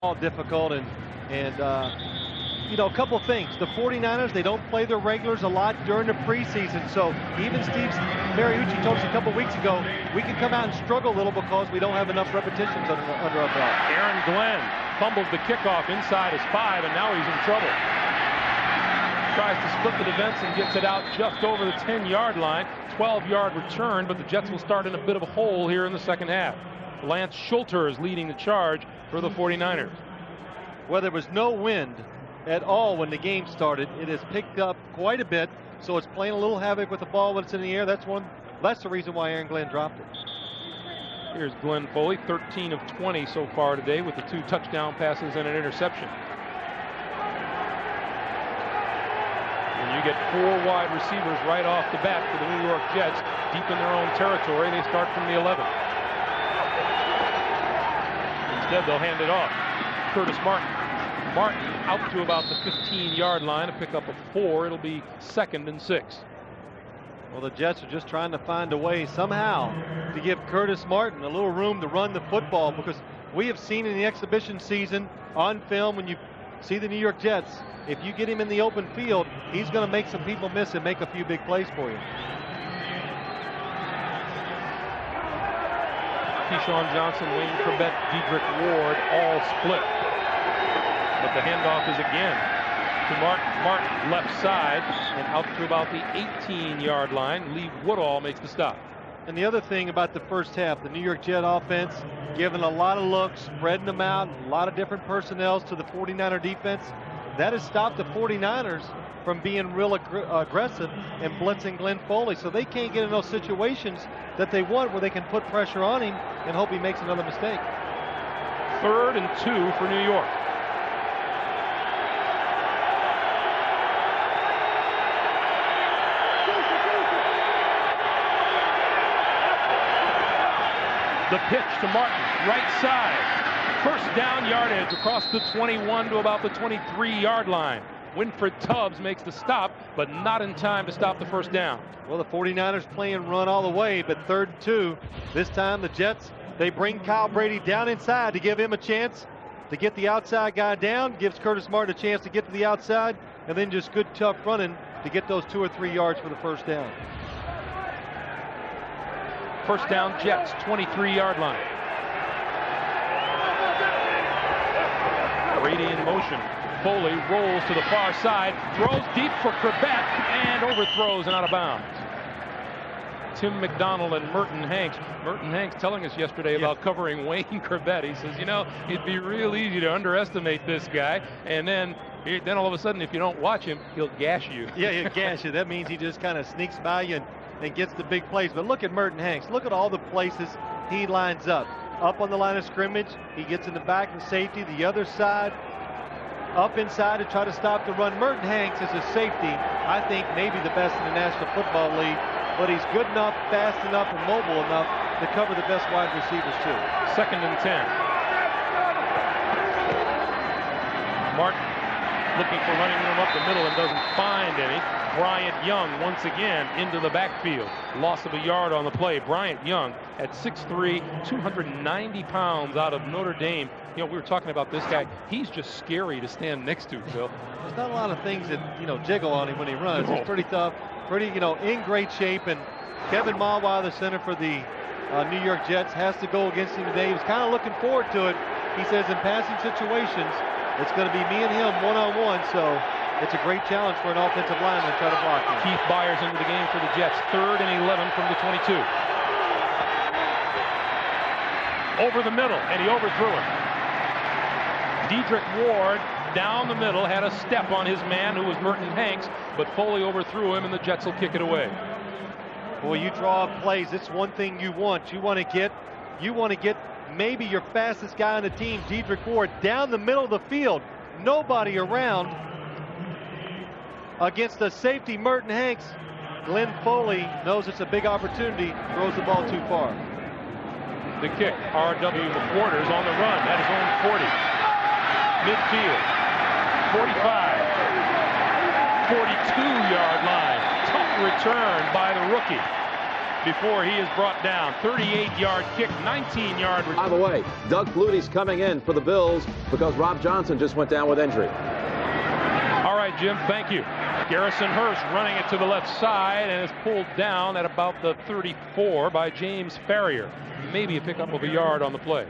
all difficult, and a couple things. The 49ers, they don't play their regulars a lot during the preseason, so even Steve Mariucci told us a couple weeks ago we can come out and struggle a little because we don't have enough repetitions under our belt. Aaron Glenn fumbles the kickoff inside his 5, and now he's in trouble. Tries to split the defense and gets it out just over the 10-yard line. 12-yard return, but the Jets will start in a bit of a hole here in the second half. Lance Schulter is leading the charge for the 49ers. Well, there was no wind at all when the game started. It has picked up quite a bit, so it's playing a little havoc with the ball when it's in the air. That's the reason why Aaron Glenn dropped it. Here's Glenn Foley, 13 of 20 so far today with the 2 touchdown passes and an interception. When you get 4 wide receivers right off the bat for the New York Jets, deep in their own territory, they start from the 11. Instead, they'll hand it off. Curtis Martin. Martin out to about the 15-yard line, a pickup of 4. It'll be 2nd and 6. Well, the Jets are just trying to find a way somehow to give Curtis Martin a little room to run the football, because we have seen in the exhibition season on film, when you see the New York Jets, if you get him in the open field, he's going to make some people miss and make a few big plays for you. Keyshawn Johnson, Wayne Corbett, Dedrick Ward all split. But the handoff is again to Martin. Martin left side and out to about the 18-yard line. Lee Woodall makes the stop. And the other thing about the first half, the New York Jet offense giving a lot of looks, spreading them out, a lot of different personnel to the 49er defense. That has stopped the 49ers from being real aggressive and blitzing Glenn Foley. So they can't get in those situations that they want where they can put pressure on him and hope he makes another mistake. 3rd and 2 for New York. The pitch to Martin, right side. First down yardage across the 21 to about the 23-yard line. Winfred Tubbs makes the stop, but not in time to stop the first down. Well, the 49ers playing run all the way, but 3rd and 2. This time the Jets, they bring Kyle Brady down inside to give him a chance to get the outside guy down, gives Curtis Martin a chance to get to the outside, and then just good tough running to get those 2 or 3 yards for the first down. First down Jets, 23-yard line. Brady in motion. Foley rolls to the far side, throws deep for Corbett, and overthrows and out of bounds. Tim McDonald and Merton Hanks. Merton Hanks telling us yesterday about covering Wayne Corbett. He says, it'd be real easy to underestimate this guy, and then all of a sudden, if you don't watch him, he'll gash you. Yeah, he'll gash you. That means he just kind of sneaks by you and gets the big plays. But look at Merton Hanks. Look at all the places he lines up. Up on the line of scrimmage, he gets in the back and safety. The other side, up inside to try to stop the run. Merton Hanks is a safety, I think maybe the best in the National Football League, but he's good enough, fast enough, and mobile enough to cover the best wide receivers too. 2nd and 10. Martin looking for running room up the middle and doesn't find any. Bryant Young once again into the backfield. Loss of a yard on the play. Bryant Young at 6'3", 290 pounds out of Notre Dame. We were talking about this guy. He's just scary to stand next to, Phil. There's not a lot of things that, jiggle on him when he runs. He's pretty tough, pretty, in great shape. And Kevin Mawa, the center for the New York Jets, has to go against him today. He's kind of looking forward to it. He says in passing situations, it's going to be me and him one-on-one, so it's a great challenge for an offensive lineman to try to block him. Keith Byers into the game for the Jets. 3rd and 11 from the 22. Over the middle, and he overthrew him. Dedrick Ward down the middle, had a step on his man, who was Merton Hanks, but Foley overthrew him, and the Jets will kick it away. Boy, you draw up plays. It's one thing you want. You want to get maybe your fastest guy on the team, Dedrick Ward, down the middle of the field. Nobody around against the safety, Merton Hanks. Glenn Foley knows it's a big opportunity, throws the ball too far. The kick, R.W. McWhorter's on the run at his own 40. Midfield, 45, 42-yard line. Tough return by the rookie. before he is brought down. 38-yard kick, 19-yard return. By the way, Doug Flutie's coming in for the Bills because Rob Johnson just went down with injury. All right, Jim, thank you. Garrison Hurst running it to the left side and is pulled down at about the 34 by James Farrier. Maybe a pickup of a yard on the play.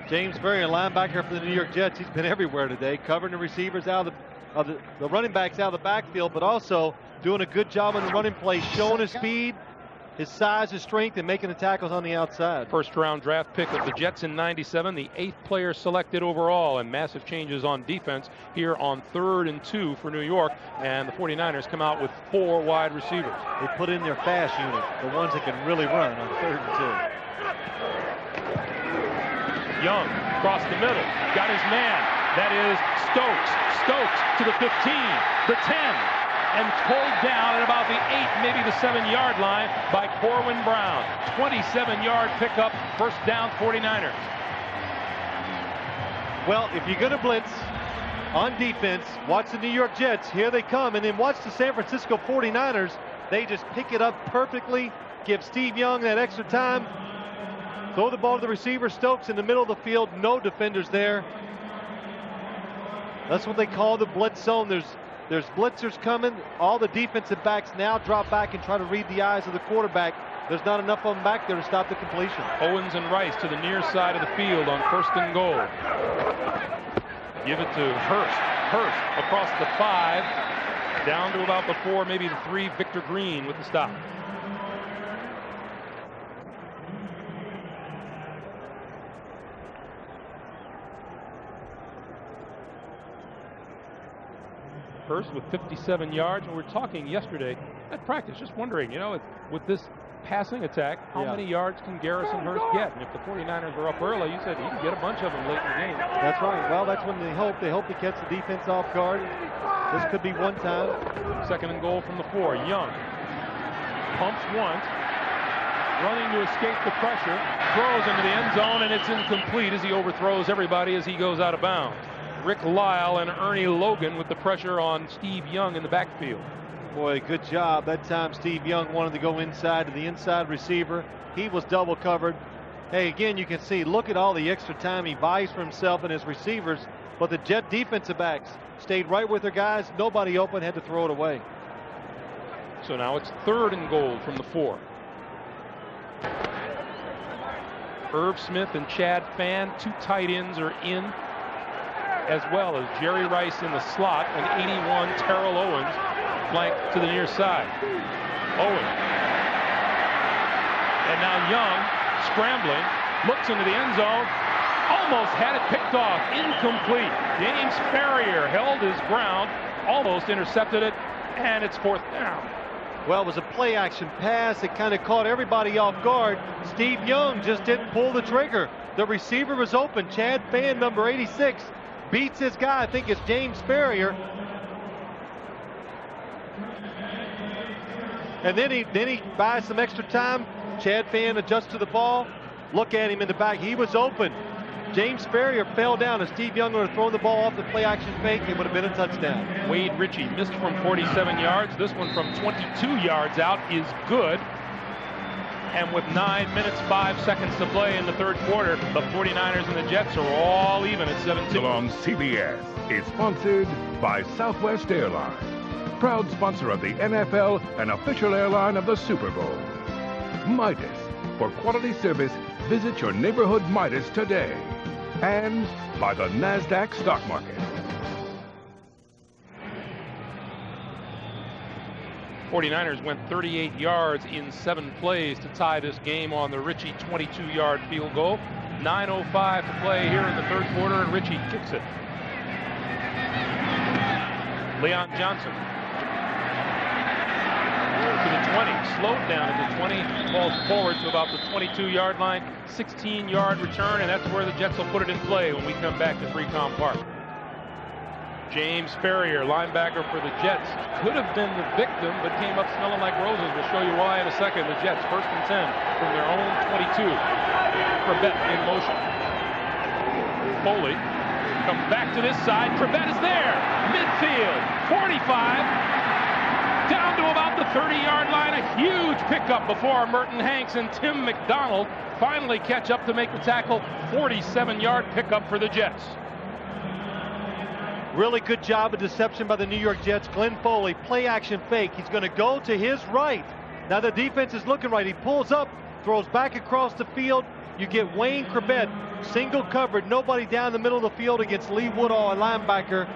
James Farrier, linebacker for the New York Jets. He's been everywhere today, covering the receivers out of the running backs out of the backfield, but also doing a good job on the running play, showing his speed, his size, his strength, and making the tackles on the outside. First round draft pick of the Jets in '97, the 8th player selected overall, and massive changes on defense here on 3rd and 2 for New York, and the 49ers come out with 4 wide receivers. They put in their fast unit, the ones that can really run on 3rd and 2. Young across the middle, got his man. That is Stokes. Stokes to the 15, the 10, and pulled down at about the 8, maybe the 7-yard line by Corwin Brown. 27-yard pickup, first down 49ers. Well, if you're going to blitz on defense, watch the New York Jets. Here they come, and then watch the San Francisco 49ers. They just pick it up perfectly, give Steve Young that extra time, throw the ball to the receiver. Stokes in the middle of the field, no defenders there. That's what they call the blitz zone. There's blitzers coming. All the defensive backs now drop back and try to read the eyes of the quarterback. There's not enough of them back there to stop the completion. Owens and Rice to the near side of the field on 1st and goal. Give it to Hurst. Hurst across the 5, down to about the 4, maybe the 3. Victor Green with the stop. Hurst with 57 yards, and we were talking yesterday at practice, just wondering, with this passing attack, how many yards can Garrison Hurst get? And if the 49ers were up early, you said he could get a bunch of them late in the game. That's right. Well, that's when they hope to catch the defense off guard. This could be one time. 2nd and goal from the 4. Young pumps once, running to escape the pressure, throws into the end zone, and it's incomplete as he overthrows everybody as he goes out of bounds. Rick Lyle and Ernie Logan with the pressure on Steve Young in the backfield. Boy, good job. That time Steve Young wanted to go inside to the inside receiver. He was double covered. Hey, again, you can see, look at all the extra time he buys for himself and his receivers. But the Jet defensive backs stayed right with their guys. Nobody open, had to throw it away. So now it's 3rd and goal from the 4. Irv Smith and Chad Fan, 2 tight ends are in, as well as Jerry Rice in the slot, and 81 Terrell Owens flanked to the near side. Owens. And now Young scrambling, looks into the end zone, almost had it picked off, incomplete. James Farrier held his ground, almost intercepted it, and it's 4th down. Well, it was a play action pass. It kind of caught everybody off guard. Steve Young just didn't pull the trigger. The receiver was open. Chad Fan, number 86, beats his guy. I think it's James Farrier. And then he buys some extra time. Chad Fan adjusts to the ball. Look at him in the back. He was open. James Farrier fell down, and Steve Young would have thrown the ball off the play action fake. It would have been a touchdown. Wade Ritchie missed from 47 yards. This one from 22 yards out is good. And with 9 minutes, 5 seconds to play in the 3rd quarter, the 49ers and the Jets are all even at 17. On CBS is sponsored by Southwest Airlines, proud sponsor of the NFL and official airline of the Super Bowl. Midas, for quality service, visit your neighborhood Midas today. And by the NASDAQ stock market. 49ers went 38 yards in 7 plays to tie this game on the Ritchie 22-yard field goal. 9:05 to play here in the 3rd quarter, and Ritchie kicks it. Leon Johnson to the 20, slowed down at the 20, falls forward to about the 22-yard line. 16-yard return, and that's where the Jets will put it in play when we come back to Freecom Park. James Farrier, linebacker for the Jets, could have been the victim, but came up smelling like roses. We'll show you why in a second. The Jets 1st and 10 from their own 22. Crabette in motion. Foley comes back to this side. Crabette is there. Midfield. 45. down to about the 30-yard line. A huge pickup before Merton Hanks and Tim McDonald finally catch up to make the tackle. 47-yard pickup for the Jets. Really good job of deception by the New York Jets. Glenn Foley, play action fake. He's going to go to his right. Now the defense is looking right. He pulls up, throws back across the field. You get Wayne Corbett, single covered, nobody down the middle of the field against Lee Woodall, a linebacker.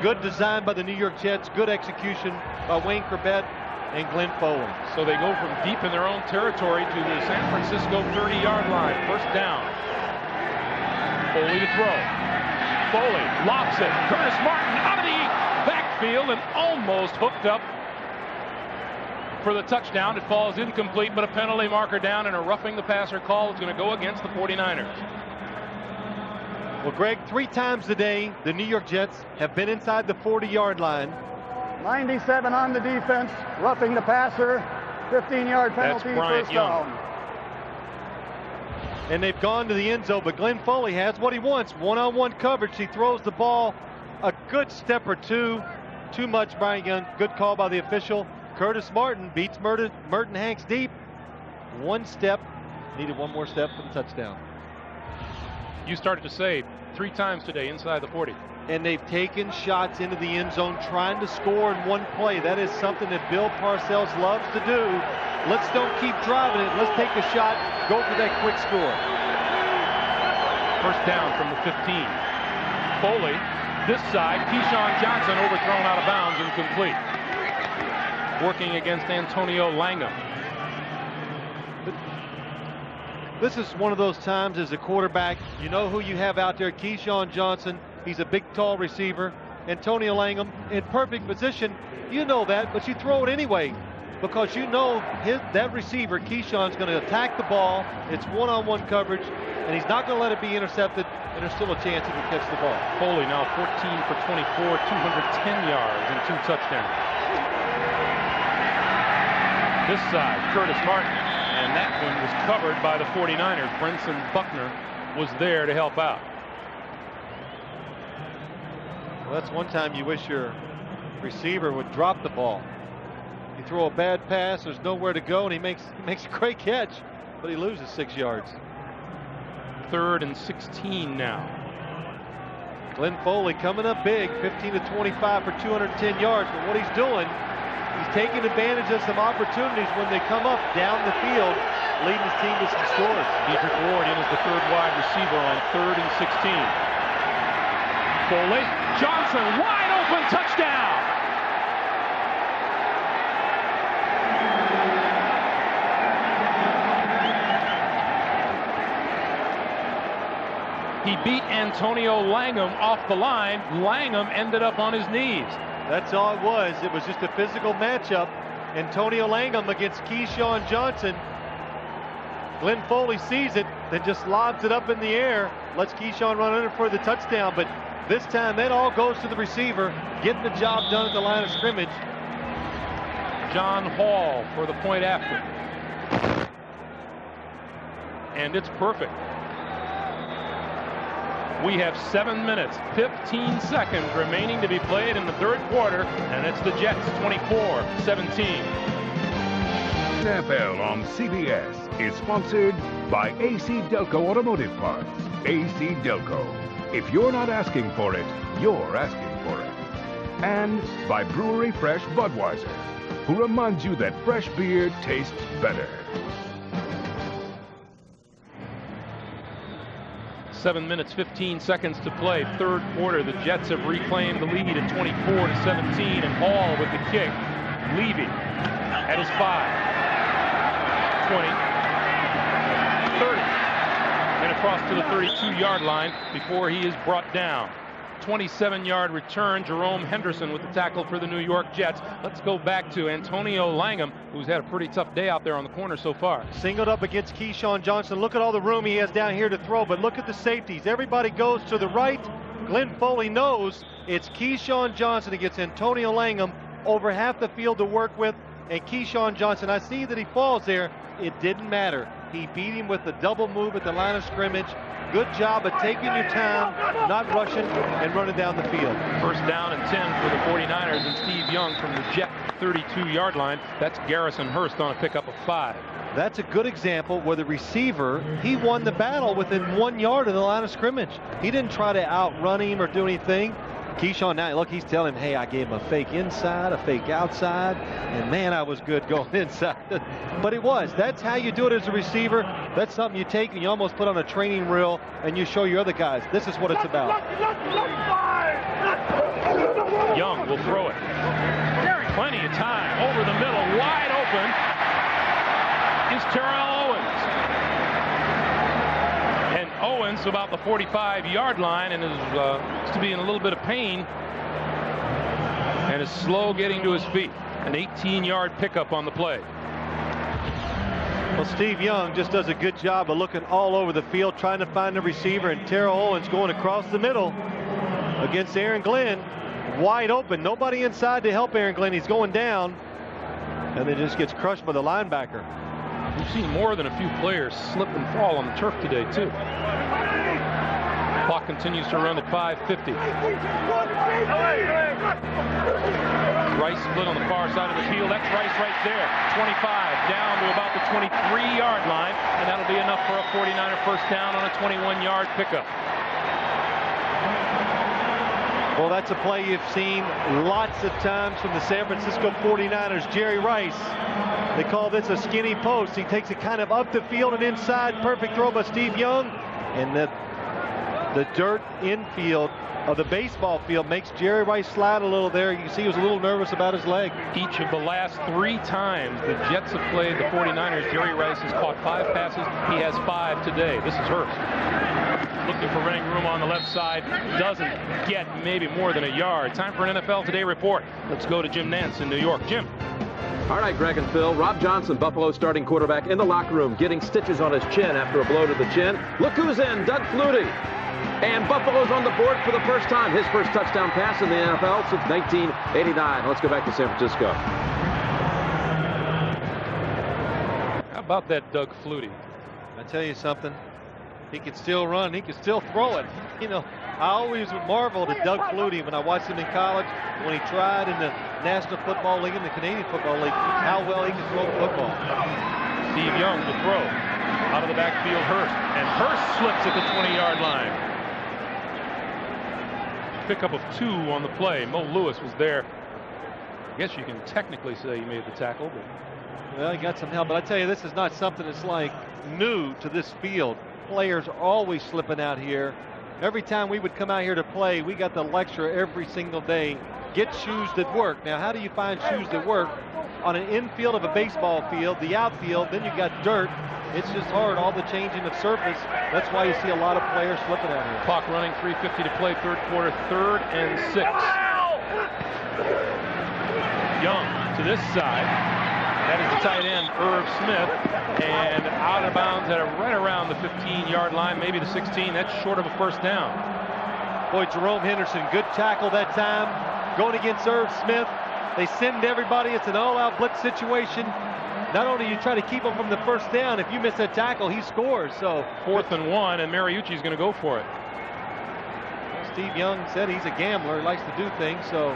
Good design by the New York Jets. Good execution by Wayne Corbett and Glenn Foley. So they go from deep in their own territory to the San Francisco 30-yard line. First down. Foley to throw. Foley lobs it. Curtis Martin out of the backfield and almost hooked up for the touchdown. It falls incomplete, but a penalty marker down and a roughing the passer call is going to go against the 49ers. Well, Greg, 3 times today, the New York Jets have been inside the 40-yard line. 97 on the defense, roughing the passer, 15-yard penalty, That's Bryant first Young. down. And they've gone to the end zone, but Glenn Foley has what he wants. One-on-one coverage. He throws the ball a good step or two. Too much, Bryant Young. Good call by the official. Curtis Martin beats Merton Hanks deep. One step. Needed one more step for the touchdown. You started to say 3 times today inside the 40. And they've taken shots into the end zone trying to score in one play. That is something that Bill Parcells loves to do. Let's don't keep driving it. Let's take a shot, go for that quick score. First down from the 15. Foley, this side, Keyshawn Johnson overthrown out of bounds, incomplete. Working against Antonio Langham. This is one of those times as a quarterback, you know who you have out there, Keyshawn Johnson. He's a big, tall receiver. Antonio Langham in perfect position. You know that, but you throw it anyway because you know that receiver, Keyshawn's going to attack the ball. It's one-on-one coverage, and he's not going to let it be intercepted, and there's still a chance he can catch the ball. Foley now 14 for 24, 210 yards and 2 touchdowns. This side, Curtis Martin, and that one was covered by the 49ers. Brenson Buckner was there to help out. Well, that's one time you wish your receiver would drop the ball. You throw a bad pass, there's nowhere to go, and he makes a great catch, but he loses 6 yards. 3rd and 16 now. Glenn Foley coming up big, 15 to 25 for 210 yards, but what he's doing, he's taking advantage of some opportunities when they come up down the field, leading his team to some scores. Dedrick Ward in as the 3rd wide receiver on 3rd and 16. Foley, Johnson, wide open, touchdown! He beat Antonio Langham off the line. Langham ended up on his knees. That's all it was. It was just a physical matchup. Antonio Langham against Keyshawn Johnson. Glenn Foley sees it, then just lobs it up in the air, lets Keyshawn run under for the touchdown, but this time that all goes to the receiver, getting the job done at the line of scrimmage. John Hall for the point after. And it's perfect. We have 7 minutes, 15 seconds remaining to be played in the 3rd quarter, and it's the Jets 24-17. NFL on CBS is sponsored by AC Delco Automotive Parts. AC Delco. If you're not asking for it, you're asking for it. And by Brewery Fresh Budweiser, who reminds you that fresh beer tastes better. 7 minutes, 15 seconds to play. 3rd quarter. The Jets have reclaimed the lead at 24-17, and Hall with the kick. Levy at his 5. 20, 30, and across to the 32-yard line before he is brought down. 27-yard return. Jerome Henderson with the tackle for the New York Jets. Let's go back to Antonio Langham, who's had a pretty tough day out there on the corner so far. Singled up against Keyshawn Johnson. Look at all the room he has down here to throw, but look at the safeties. Everybody goes to the right. Glenn Foley knows it's Keyshawn Johnson against Antonio Langham. Over half the field to work with, and Keyshawn Johnson, I see that he falls there. It didn't matter. He beat him with the double move at the line of scrimmage. Good job of taking your time, not rushing, and running down the field. First down and 10 for the 49ers, and Steve Young from the Jets. 32-yard line. That's Garrison Hurst on a pickup of 5. That's a good example where the receiver, he won the battle within 1 yard of the line of scrimmage. He didn't try to outrun him or do anything. Keyshawn, now look, he's telling him, hey, I gave him a fake inside, a fake outside, and man, I was good going inside. But it was. That's how you do it as a receiver. That's something you take and you almost put on a training reel and you show your other guys, this is what it's about. Young will throw it. Plenty of time. Over the middle, wide open is Terrell Owens. And Owens about the 45-yard line and is to be in a little bit of pain and is slow getting to his feet. An 18-yard pickup on the play. Well, Steve Young just does a good job of looking all over the field, trying to find the receiver, and Terrell Owens going across the middle against Aaron Glenn. Wide open. Nobody inside to help Aaron Glenn. He's going down, and then just gets crushed by the linebacker. We've seen more than a few players slip and fall on the turf today, too. Clock continues to run at 5:50. Rice split on the far side of the field. That's Rice right there. 25 down to about the 23-yard line, and that'll be enough for a 49er first down on a 21-yard pickup. Well, that's a play you've seen lots of times from the San Francisco 49ers. Jerry Rice, they call this a skinny post. He takes it kind of up the field and inside. Perfect throw by Steve Young. And the dirt infield of the baseball field makes Jerry Rice slide a little there. You can see he was a little nervous about his leg. Each of the last 3 times the Jets have played the 49ers, Jerry Rice has caught 5 passes. He has 5 today. This is Hurst. Looking for running room on the left side. Doesn't get maybe more than a yard. Time for an NFL Today report. Let's go to Jim Nantz in New York. Jim. All right, Greg and Phil. Rob Johnson, Buffalo starting quarterback, in the locker room getting stitches on his chin after a blow to the chin. Look who's in, Doug Flutie. And Buffalo's on the board for the first time. His first touchdown pass in the NFL since 1989. Let's go back to San Francisco. How about that Doug Flutie? I tell you something. He can still run. He can still throw it. You know, I always would marvel at Doug Flutie when I watched him in college, when he tried in the National Football League and the Canadian Football League, how well he can throw the football. Steve Young to throw. Out of the backfield, Hurst. And Hurst slips at the 20-yard line. Pickup of 2 on the play. Mo Lewis was there. I guess you can technically say he made the tackle. But... well, he got some help. But I tell you, this is not something that's like new to this field. Players are always slipping out here. Every time we would come out here to play, we got the lecture every single day. Get shoes that work. Now, how do you find shoes that work? On an infield of a baseball field, the outfield, then you got dirt. It's just hard, all the changing of surface. That's why you see a lot of players slipping out here. Clock running, 3:50 to play, third quarter, 3rd and 6. Young to this side. That is the tight end, Irv Smith, and out of bounds at right around the 15-yard line, maybe the 16. That's short of a first down. Boy, Jerome Henderson, good tackle that time. Going against Irv Smith. They send everybody. It's an all-out blitz situation. Not only you try to keep him from the first down, if you miss that tackle, he scores. So 4th and 1, and Mariucci's going to go for it. Steve Young said he's a gambler. He likes to do things, so.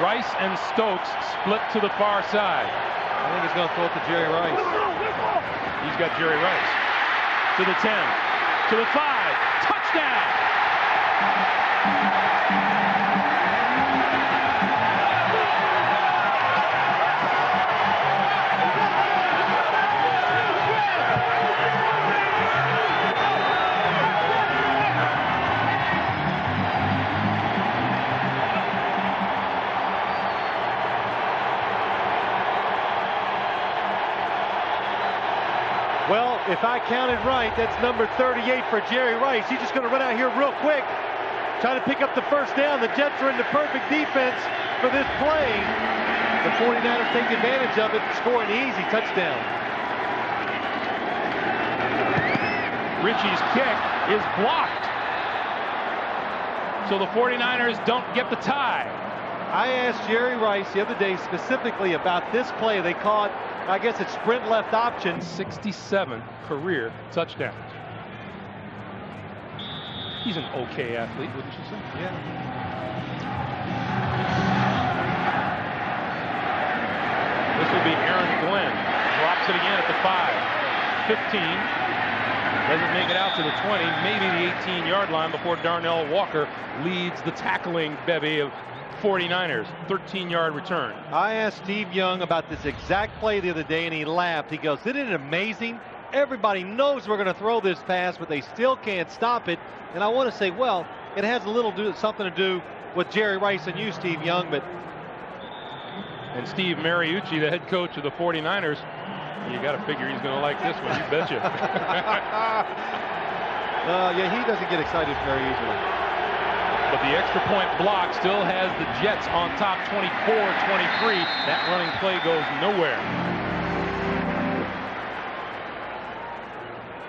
Rice and Stokes split to the far side. I think he's going to throw it to Jerry Rice. He's got Jerry Rice. To the 10. To the 5. Touchdown! Well, if I counted right, that's number 38 for Jerry Rice. He's just going to run out here real quick, try to pick up the first down. The Jets are in the perfect defense for this play. The 49ers take advantage of it, score an easy touchdown. Ritchie's kick is blocked. So the 49ers don't get the tie. I asked Jerry Rice the other day specifically about this play. They call it, I guess it's sprint left option. 67 career touchdowns. He's an okay athlete, wouldn't you say? Yeah. will be Aaron Glenn. Drops it again at the 5. 15. Doesn't make it out to the 20, maybe the 18-yard line before Darnell Walker leads the tackling bevy of 49ers. 13-yard return. I asked Steve Young about this exact play the other day, and he laughed. He goes, isn't it amazing? Everybody knows we're going to throw this pass, but they still can't stop it. And I want to say, well, it has something to do with Jerry Rice and you, Steve Young. And Steve Mariucci, the head coach of the 49ers, you got to figure he's going to like this one, you betcha. Yeah, he doesn't get excited very easily. But the extra point block still has the Jets on top, 24-23. That running play goes nowhere.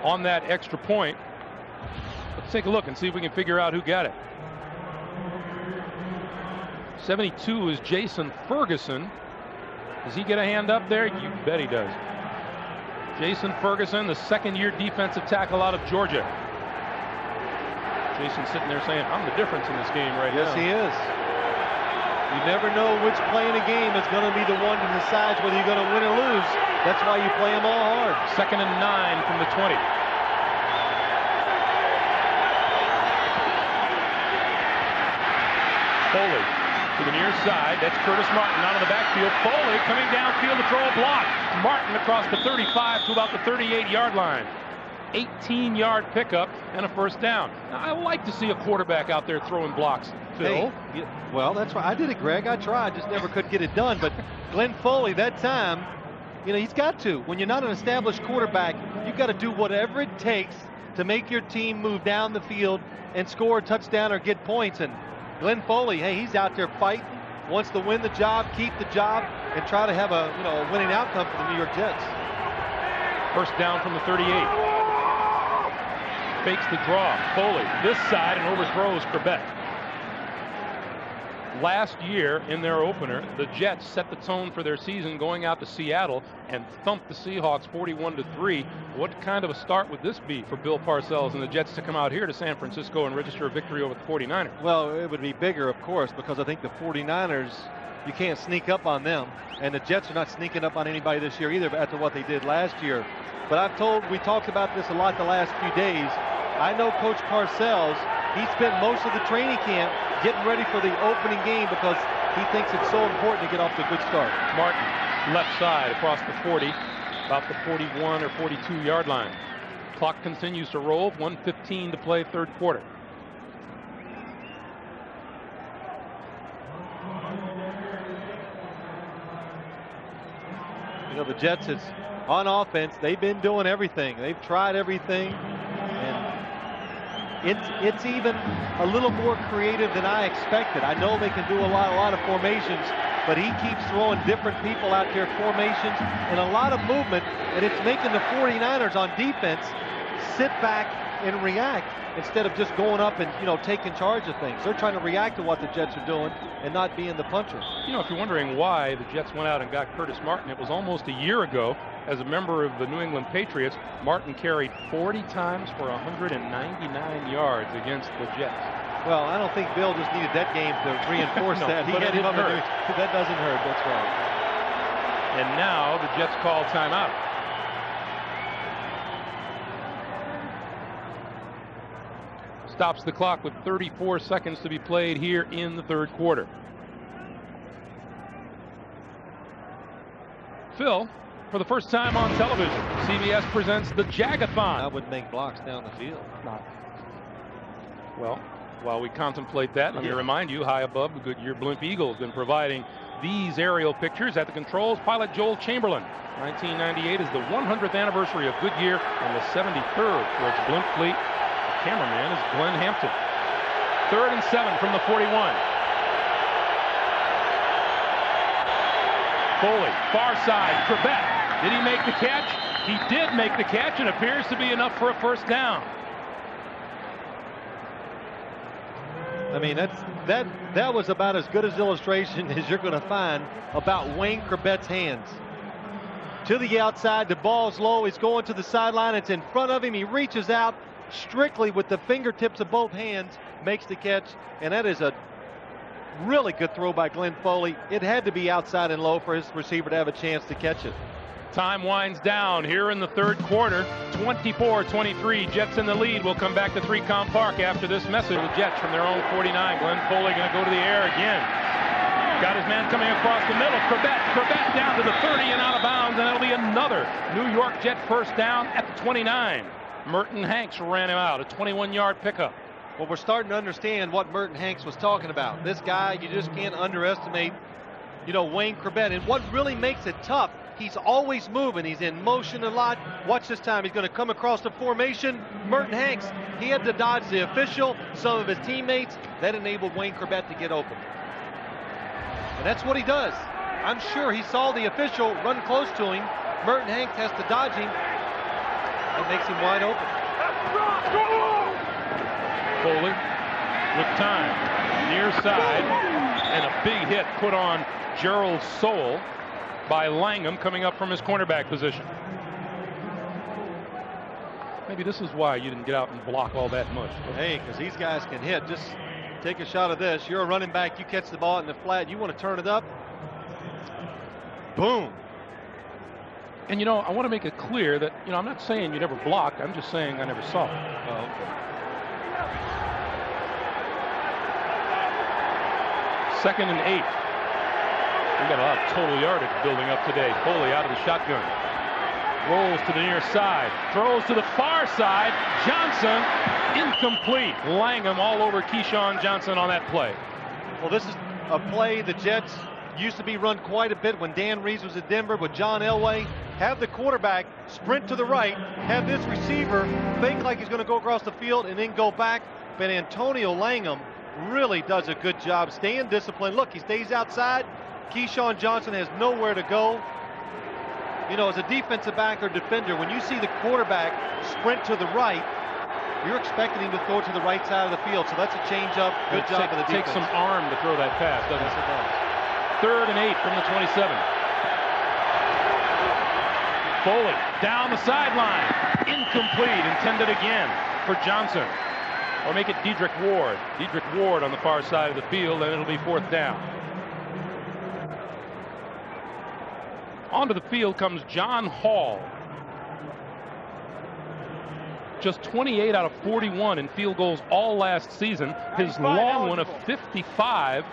On that extra point, let's take a look and see if we can figure out who got it. 72 is Jason Ferguson. Does he get a hand up there? You bet he does. Jason Ferguson, the second-year defensive tackle out of Georgia. Jason's sitting there saying, I'm the difference in this game right now. Yes, he is. You never know which play in a game is going to be the one that decides whether you're going to win or lose. That's why you play them all hard. 2nd and 9 from the 20. Foley to the near side. That's Curtis Martin out of the backfield. Foley coming downfield to throw a block. Martin across the 35 to about the 38-yard line. 18-yard pickup and a first down. Now, I like to see a quarterback out there throwing blocks, Phil. Hey, well, that's right. I did it, Greg. I tried. Just never could get it done. But Glenn Foley, that time, he's got to. When you're not an established quarterback, you've got to do whatever it takes to make your team move down the field and score a touchdown or get points. And Glenn Foley, hey, he's out there fighting, wants to win the job, keep the job, and try to have a winning outcome for the New York Jets. First down from the 38. Fakes the draw. Foley this side and overthrows Corbett. Last year in their opener, the Jets set the tone for their season going out to Seattle and thumped the Seahawks 41-3. What kind of a start would this be for Bill Parcells and the Jets to come out here to San Francisco and register a victory over the 49ers? Well, it would be bigger, of course, because I think the 49ers, you can't sneak up on them. And the Jets are not sneaking up on anybody this year either after what they did last year. But we talked about this a lot the last few days. I know Coach Parcells, he spent most of the training camp getting ready for the opening game because he thinks it's so important to get off to a good start. Martin, left side across the 40, about the 41 or 42-yard line. Clock continues to roll, 1:15 to play, third quarter. The Jets is on offense. They've been doing everything. They've tried everything. It's even a little more creative than I expected. I know they can do a lot of formations, but he keeps throwing different people out there, formations, and a lot of movement, and it's making the 49ers on defense sit back and react instead of just going up and taking charge of things. They're trying to react to what the Jets are doing and not being the puncher. If you're wondering why the Jets went out and got Curtis Martin, it was almost a year ago. As a member of the New England Patriots, Martin carried 40 times for 199 yards against the Jets. Well, I don't think Bill just needed that game to reinforce that. But it didn't hurt. That doesn't hurt. That's right. And now the Jets call timeout. Stops the clock with 34 seconds to be played here in the third quarter. Phil, for the first time on television, CBS presents the Jagathon. That would make blocks down the field. Well, while we contemplate that, let me remind you, high above, the Goodyear Blimp Eagle has been providing these aerial pictures. At the controls, pilot Joel Chamberlain. 1998 is the 100th anniversary of Goodyear and the 73rd for its blimp fleet. The cameraman is Glenn Hampton. 3rd and 7 from the 41. Foley, far side, Corbett. Did he make the catch? He did make the catch, and appears to be enough for a first down. I mean, that was about as good as illustration as you're going to find about Wayne Corbett's hands. To the outside, the ball's low. He's going to the sideline. It's in front of him. He reaches out strictly with the fingertips of both hands, makes the catch, and that is a Really good throw by Glenn Foley. It had to be outside and low for his receiver to have a chance to catch it. Time winds down here in the third quarter. 24-23. Jets in the lead. We'll come back to 3Com Park after this message. The Jets from their own 49. Glenn Foley going to go to the air again. Got his man coming across the middle. Corbett down to the 30 and out of bounds, and that'll be another New York Jet first down at the 29. Merton Hanks ran him out. A 21-yard pickup. Well, we're starting to understand what Merton Hanks was talking about. This guy, you just can't underestimate, Wayne Corbett. And what really makes it tough, he's always moving. He's in motion a lot. Watch this time. He's going to come across the formation. Merton Hanks, he had to dodge the official, some of his teammates. That enabled Wayne Corbett to get open. And that's what he does. I'm sure he saw the official run close to him. Merton Hanks has to dodge him. That makes him wide open. Foley with time, near side, and a big hit put on Gerald Sowell by Langham coming up from his cornerback position. Maybe this is why you didn't get out and block all that much. Hey, because these guys can hit. Just take a shot of this. You're a running back. You catch the ball in the flat. You want to turn it up. Boom. And, I want to make it clear that, I'm not saying you never blocked. I'm just saying I never saw it. Oh, okay. 2nd and 8. We got a lot of total yardage building up today. Foley out of the shotgun. Rolls to the near side. Throws to the far side. Johnson, incomplete. Langham all over Keyshawn Johnson on that play. Well, this is a play the Jets used to be run quite a bit when Dan Reeves was at Denver with John Elway. Have the quarterback sprint to the right. Have this receiver think like he's going to go across the field and then go back. But Antonio Langham really does a good job staying disciplined. Look, he stays outside. Keyshawn Johnson has nowhere to go. As a defensive back or defender, when you see the quarterback sprint to the right, you're expecting him to throw it to the right side of the field. So that's a change up. Good job of the defense. Takes some arm to throw that pass, doesn't it? Yes, it does. 3rd and 8 from the 27. Foley down the sideline. Incomplete. Intended again for Johnson. Or make it Dedrick Ward. Dedrick Ward on the far side of the field, and it'll be 4th down. Onto the field comes John Hall. Just 28 out of 41 in field goals all last season. His long one of 55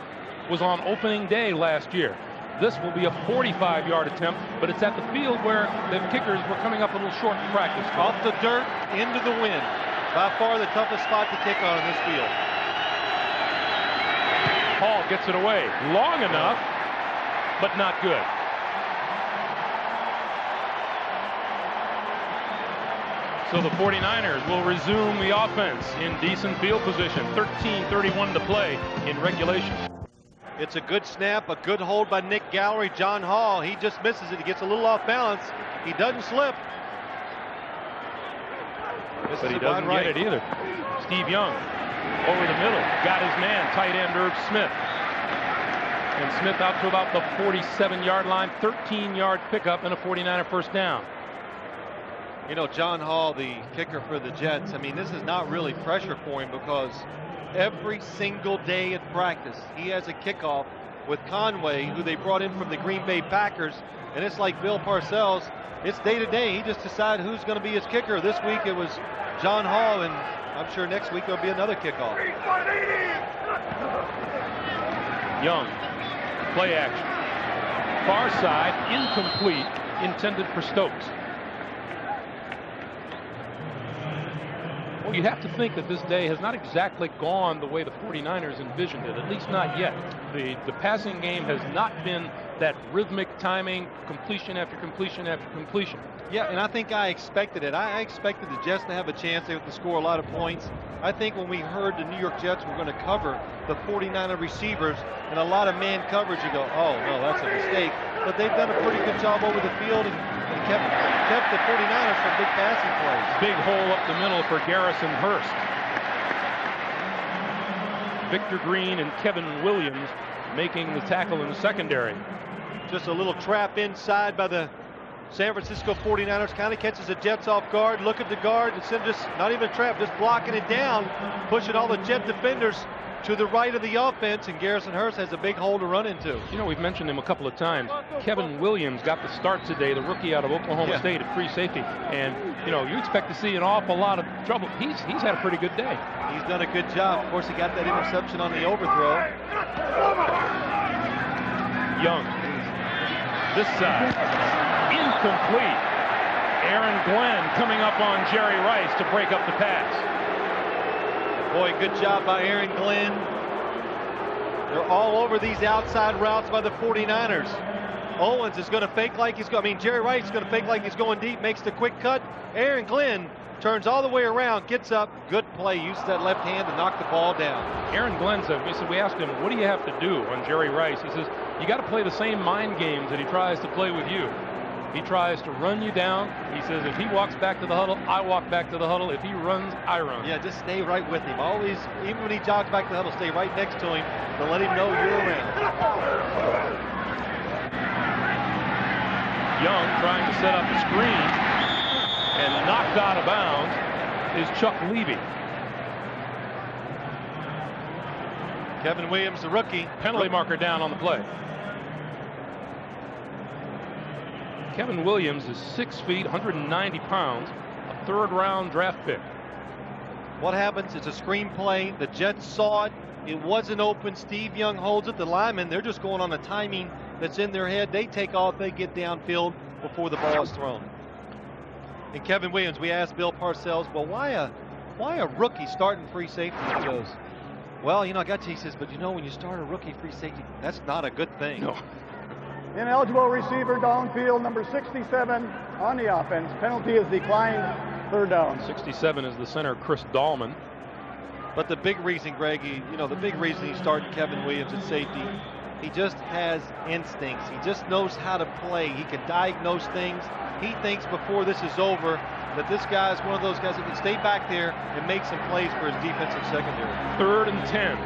was on opening day last year. This will be a 45-yard attempt, but it's at the field where the kickers were coming up a little short in practice. Off the dirt, into the wind. By far the toughest spot to kick on in this field. Hall gets it away. Long enough, but not good. So the 49ers will resume the offense in decent field position. 13:31 to play in regulation. It's a good snap, a good hold by Nick Gallery. John Hall, he just misses it. He gets a little off balance. He doesn't slip. But he doesn't get it either. Steve Young over the middle. Got his man, tight end Irv Smith. And Smith out to about the 47-yard line. 13-yard pickup and a 49er first down. John Hall, the kicker for the Jets, this is not really pressure for him because every single day at practice, he has a kickoff with Conway, who they brought in from the Green Bay Packers. And it's like Bill Parcells. It's day to day. He just decided who's going to be his kicker. This week it was John Hall, and I'm sure next week there'll be another kickoff. Young, play action. Far side, incomplete, intended for Stokes. Well, you have to think that this day has not exactly gone the way the 49ers envisioned it, at least not yet. The passing game has not been that rhythmic timing, completion after completion after completion. Yeah, and I think I expected it. I expected the Jets to have a chance. They have to score a lot of points. I think when we heard the New York Jets were going to cover the 49er receivers and a lot of man coverage, you go, oh, no, that's a mistake. But they've done a pretty good job over the field and kept the 49ers from big passing plays. Big hole up the middle for Garrison Hurst. Victor Green and Kevin Williams making the tackle in the secondary. Just a little trap inside by the San Francisco 49ers. Kind of catches the Jets off guard. Look at the guard. Instead of just not even a trap, just blocking it down, pushing all the Jet defenders to the right of the offense, and Garrison Hurst has a big hole to run into. You know, we've mentioned him a couple of times. Kevin Williams got the start today, the rookie out of Oklahoma State at free safety. And, you know, you expect to see an awful lot of trouble. He's had a pretty good day. He's done a good job. Of course, he got that interception on the overthrow. Young. This side. Incomplete. Aaron Glenn coming up on Jerry Rice to break up the pass. Boy, good job by Aaron Glenn. They're all over these outside routes by the 49ers. Owens is going to fake like he's going. Jerry Rice is going to fake like he's going deep, makes the quick cut. Aaron Glenn turns all the way around, gets up. Good play. Uses that left hand to knock the ball down. Aaron Glenn said, we asked him, what do you have to do on Jerry Rice? He says, you got to play the same mind games that he tries to play with you. He tries to run you down. He says, if he walks back to the huddle, I walk back to the huddle. If he runs, I run. Yeah, just stay right with him. Always, even when he jogs back to the huddle, stay right next to him to let him know you're around. Young trying to set up a screen, and knocked out of bounds is Chuck Levy. Kevin Williams, the rookie. Penalty marker down on the play. Kevin Williams is 6 feet, 190 pounds, a third-round draft pick. What happens? It's a screen play. The Jets saw it. It wasn't open. Steve Young holds it. The linemen, they're just going on the timing that's in their head. They take off. They get downfield before the ball is thrown. And Kevin Williams, we asked Bill Parcells, well, why a rookie starting free safety? He goes, well, you know, I got to, he says, but you know, when you start a rookie free safety, that's not a good thing. No. Ineligible receiver downfield, number 67 on the offense. Penalty is declined, third down. 67 is the center, Chris Dahlman. But the big reason, Greg, the big reason he's starting Kevin Williams at safety, he just has instincts. He just knows how to play. He can diagnose things. He thinks before this is over that this guy is one of those guys that can stay back there and make some plays for his defensive secondary. 3rd and 10.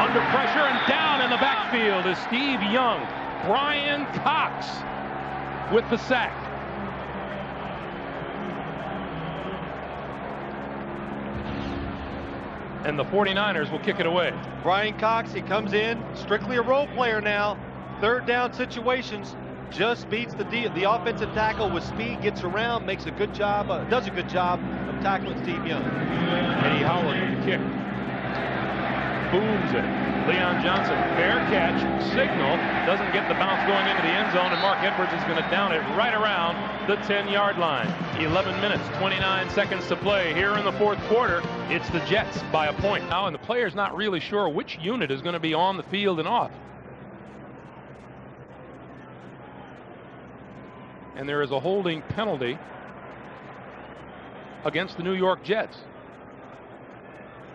Under pressure and down in the backfield is Steve Young. Brian Cox with the sack. And the 49ers will kick it away. Brian Cox, he comes in, strictly a role player now. 3rd down situations, just beats the offensive tackle with speed, gets around, makes a good job, does a good job of tackling Steve Young. Eddie Howard with the kick. Booms it. Leon Johnson, fair catch, signal, doesn't get the bounce going into the end zone, and Mark Edwards is going to down it right around the 10-yard line. 11 minutes, 29 seconds to play here in the 4th quarter. It's the Jets by a point now, and the player's not really sure which unit is going to be on the field and off. And there is a holding penalty against the New York Jets.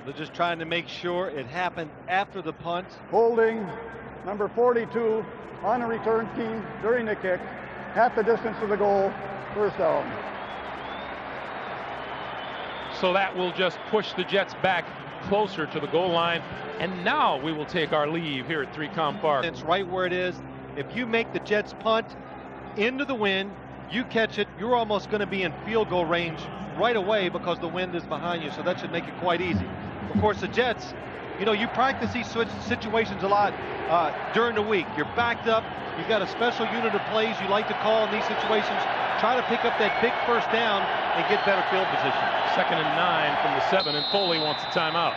They're just trying to make sure it happened after the punt. Holding number 42 on the return team during the kick, half the distance to the goal, first down. So that will just push the Jets back closer to the goal line. And now we will take our leave here at 3Com Park. It's right where it is. If you make the Jets punt into the wind, you catch it, you're almost going to be in field goal range right away because the wind is behind you. So that should make it quite easy. Of course, the Jets, you practice these situations a lot during the week. You're backed up. You've got a special unit of plays you like to call in these situations. Try to pick up that big first down and get better field position. 2nd and 9 from the 7, and Foley wants a timeout.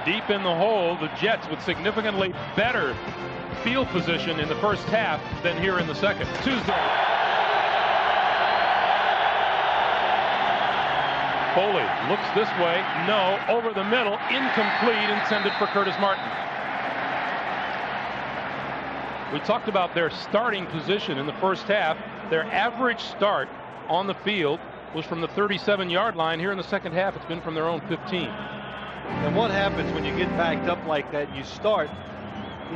Deep in the hole, the Jets with significantly better field position in the first half than here in the second. Tuesday. Foley looks this way, no, over the middle, incomplete, intended for Curtis Martin. We talked about their starting position in the first half. Their average start on the field was from the 37-yard line. Here in the second half, it's been from their own 15. And what happens when you get backed up like that? You start,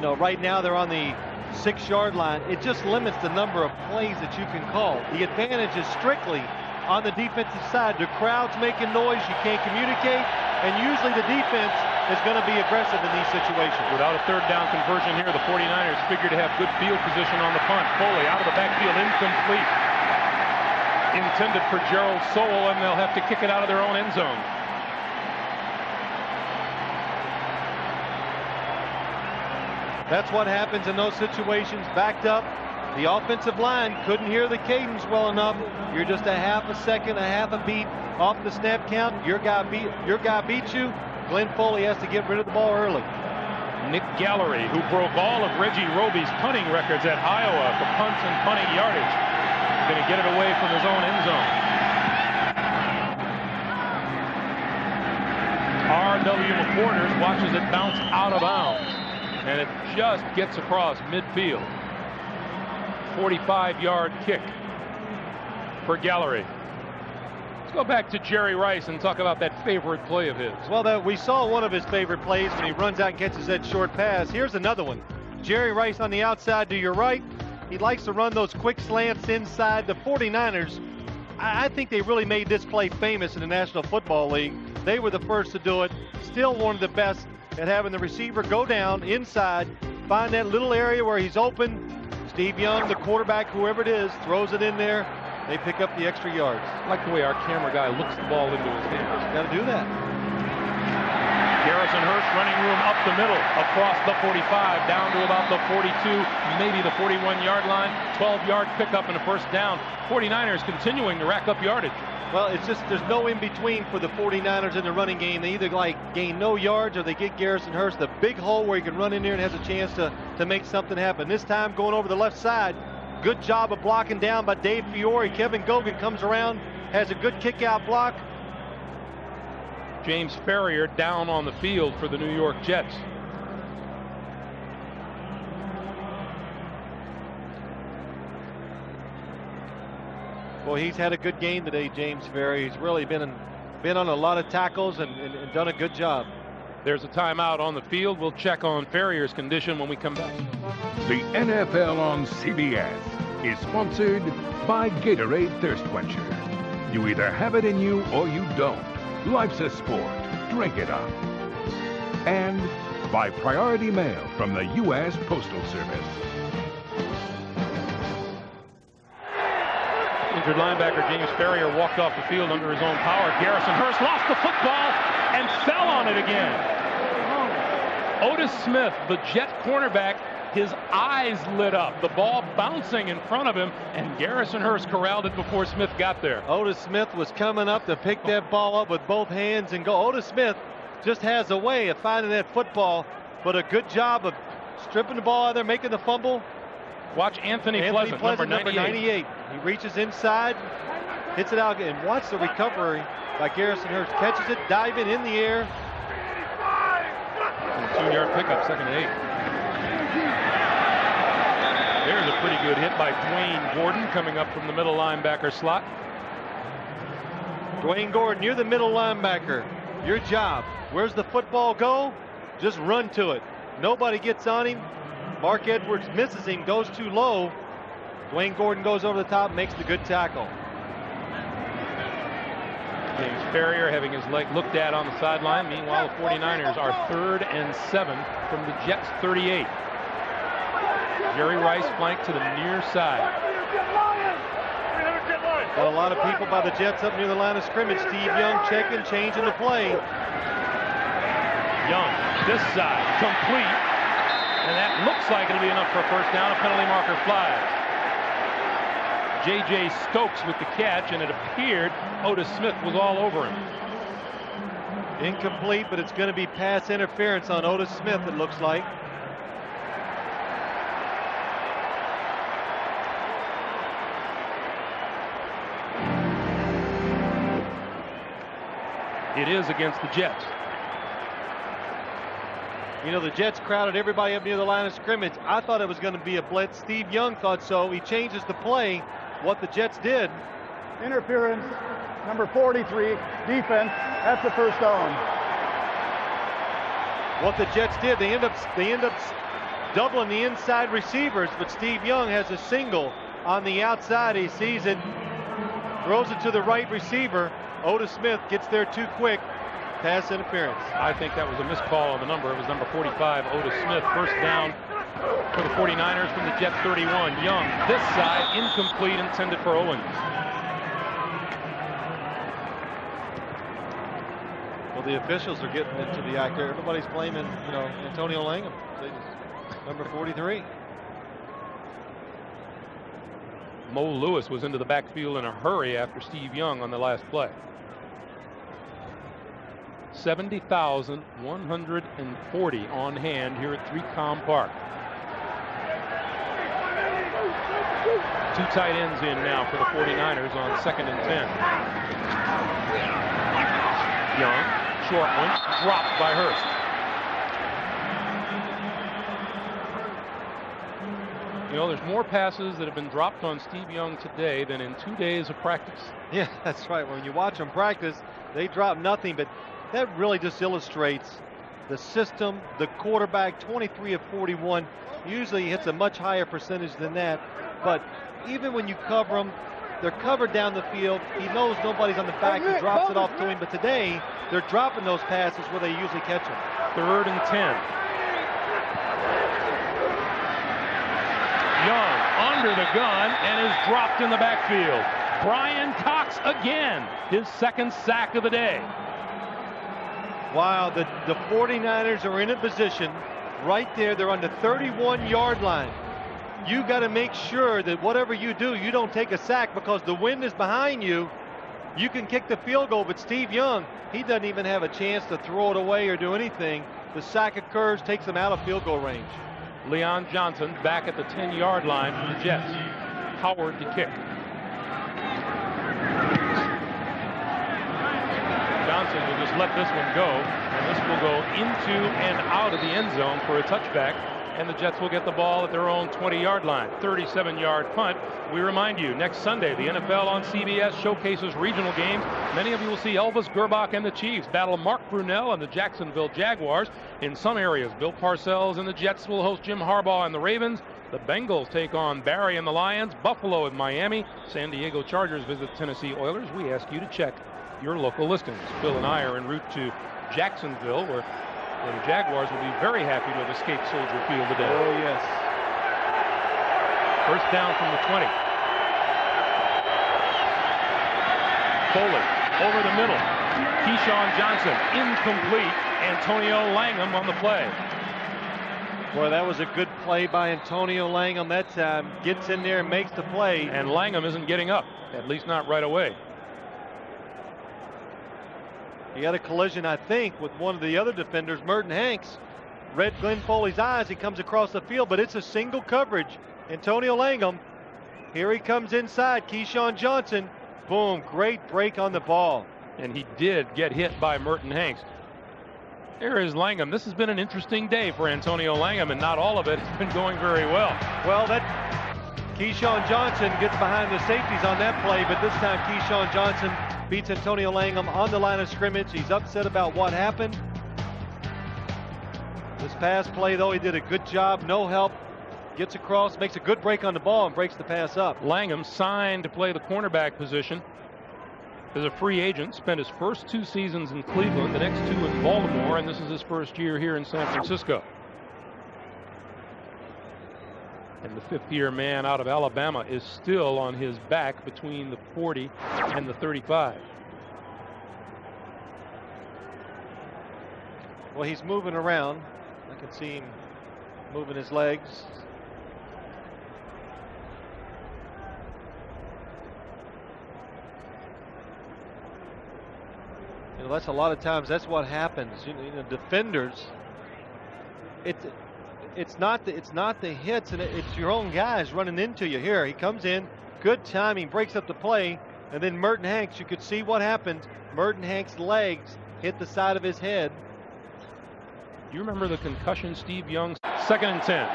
right now they're on the 6-yard line. It just limits the number of plays that you can call. The advantage is strictly on the defensive side. The crowd's making noise, you can't communicate, and usually the defense is going to be aggressive in these situations. Without a 3rd down conversion here, the 49ers figure to have good field position on the punt. Foley out of the backfield, incomplete. intended for Gerald Sowell, and they'll have to kick it out of their own end zone. That's what happens in those situations. Backed up. The offensive line couldn't hear the cadence well enough. You're just a half a second, a half a beat off the snap count. Your guy beat you. Glenn Foley has to get rid of the ball early. Nick Gallery, who broke all of Reggie Roby's punting records at Iowa for punts and punting yardage, is going to get it away from his own end zone. R.W. McQuarters watches it bounce out of bounds, and it just gets across midfield. 45-yard kick for Gallery. Let's go back to Jerry Rice and talk about that favorite play of his. Well, we saw one of his favorite plays when he runs out and catches that short pass. Here's another one. Jerry Rice on the outside to your right. He likes to run those quick slants inside. The 49ers, I think they really made this play famous in the National Football League. They were the first to do it. Still one of the best at having the receiver go down inside, find that little area where he's open. Steve Young, the quarterback, whoever it is, throws it in there. They pick up the extra yards. I like the way our camera guy looks the ball into his hands. Got to do that. Garrison Hearst running room up the middle, across the 45, down to about the 42, maybe the 41-yard line. 12-yard pickup and a first down. 49ers continuing to rack up yardage. Well, it's just there's no in-between for the 49ers in the running game. They either gain no yards or they get Garrison Hearst the big hole where he can run in there and has a chance to make something happen. This time going over the left side. Good job of blocking down by Dave Fiore. Kevin Gogan comes around, has a good kick-out block. James Ferrier down on the field for the New York Jets. Well, he's had a good game today, James Ferrier. He's really been on a lot of tackles and done a good job. There's a timeout on the field. We'll check on Ferrier's condition when we come back. The NFL on CBS is sponsored by Gatorade Thirst Quencher. You either have it in you or you don't. Life's a sport. Drink it up. And by Priority Mail from the U.S. Postal Service. Injured linebacker James Ferrier walked off the field under his own power. Garrison Hearst lost the football and fell on it again. Otis Smith, the Jet cornerback, his eyes lit up. The ball bouncing in front of him, and Garrison Hearst corralled it before Smith got there. Otis Smith was coming up to pick that ball up with both hands and go. Otis Smith just has a way of finding that football, but a good job of stripping the ball out of there, making the fumble. Watch Anthony Pleasant, number 98. He reaches inside, hits it out, and watch the recovery by Garrison Hearst. Catches it, diving in the air. 2-yard pickup, second and 8. There's a pretty good hit by Dwayne Gordon coming up from the middle linebacker slot. Dwayne Gordon, you're the middle linebacker. Your job. Where's the football go? Just run to it. Nobody gets on him. Mark Edwards misses him, goes too low. Dwayne Gordon goes over the top, makes the good tackle. James Ferrier having his leg looked at on the sideline. Meanwhile, the 49ers are 3rd and 7 from the Jets' 38. Jerry Rice flanked to the near side. Got a lot of people by the Jets up near the line of scrimmage. Steve Young checking, changing the play. Young, this side, complete. And that looks like it'll be enough for a first down. A penalty marker flies. J.J. Stokes with the catch, and it appeared Otis Smith was all over him. Incomplete, but it's going to be pass interference on Otis Smith, it looks like. It is against the Jets. You know, the Jets crowded everybody up near the line of scrimmage. I thought it was going to be a blitz. Steve Young thought so. He changes the play. What the Jets did. Interference, number 43, defense, at the first down. What the Jets did, they end up doubling the inside receivers, but Steve Young has a single on the outside. He sees it, throws it to the right receiver. Otis Smith gets there too quick. Pass interference. I think that was a missed call on the number. It was number 45, Otis Smith. First down for the 49ers from the Jets 31. Young, this side, incomplete, intended for Owens. Well, the officials are getting into the act there. Everybody's blaming, Antonio Langham, number 43. Mo Lewis was into the backfield in a hurry after Steve Young on the last play. 70,140 on hand here at 3Com Park. Two tight ends in now for the 49ers on 2nd and 10. Young, short one, dropped by Hurst. There's more passes that have been dropped on Steve Young today than in 2 days of practice. Yeah, that's right. When you watch them practice, they drop nothing, but that really just illustrates the system. The quarterback, 23 of 41, usually hits a much higher percentage than that. But even when you cover them, they're covered down the field. He knows nobody's on the back. He drops it off to him. But today, they're dropping those passes where they usually catch them. 3rd and 10. Young under the gun and is dropped in the backfield. Brian Cox again, his 2nd sack of the day. Wow, the 49ers are in a position right there. They're on the 31-yard line. You got to make sure that whatever you do, you don't take a sack because the wind is behind you. You can kick the field goal, but Steve Young, he doesn't even have a chance to throw it away or do anything. The sack occurs, takes him out of field goal range. Leon Johnson back at the 10-yard line for the Jets. Howard to kick. Johnson will just let this one go, and this will go into and out of the end zone for a touchback, and the Jets will get the ball at their own 20-yard line. 37-yard punt. We remind you, next Sunday, the NFL on CBS showcases regional games. Many of you will see Elvis Gerbach and the Chiefs battle Mark Brunell and the Jacksonville Jaguars. In some areas, Bill Parcells and the Jets will host Jim Harbaugh and the Ravens. The Bengals take on Barry and the Lions. Buffalo and Miami. San Diego Chargers visit Tennessee Oilers. We ask you to check your local listings. Bill and I are en route to Jacksonville, where the Jaguars will be very happy to have escaped Soldier Field today. Oh, yes. First down from the 20. Foley over the middle. Keyshawn Johnson incomplete. Antonio Langham on the play. Boy, that was a good play by Antonio Langham that time. Gets in there and makes the play. And Langham isn't getting up, at least not right away. He had a collision, I think, with one of the other defenders, Merton Hanks. Read Glenn Foley's eyes. He comes across the field, but it's a single coverage. Antonio Langham. Here he comes inside. Keyshawn Johnson. Boom. Great break on the ball. And he did get hit by Merton Hanks. There is Langham. This has been an interesting day for Antonio Langham, and not all of it has been going very well. Well, that Keyshawn Johnson gets behind the safeties on that play, but this time Keyshawn Johnson beats Antonio Langham on the line of scrimmage. He's upset about what happened. This pass play, though, he did a good job. No help. Gets across, makes a good break on the ball, and breaks the pass up. Langham signed to play the cornerback position as a free agent. Spent his first 2 seasons in Cleveland, the next 2 in Baltimore, and this is his first year here in San Francisco. And the 5th-year man out of Alabama is still on his back between the 40 and the 35. Well, he's moving around. I can see him moving his legs. That's a lot of times. That's what happens. Defenders. It's not the hits, and it's your own guys running into you. Here he comes in, good timing, breaks up the play, and then Merton Hanks. You could see what happened. Merton Hanks' legs hit the side of his head. Do you remember the concussion Steve Young? 2nd and 10.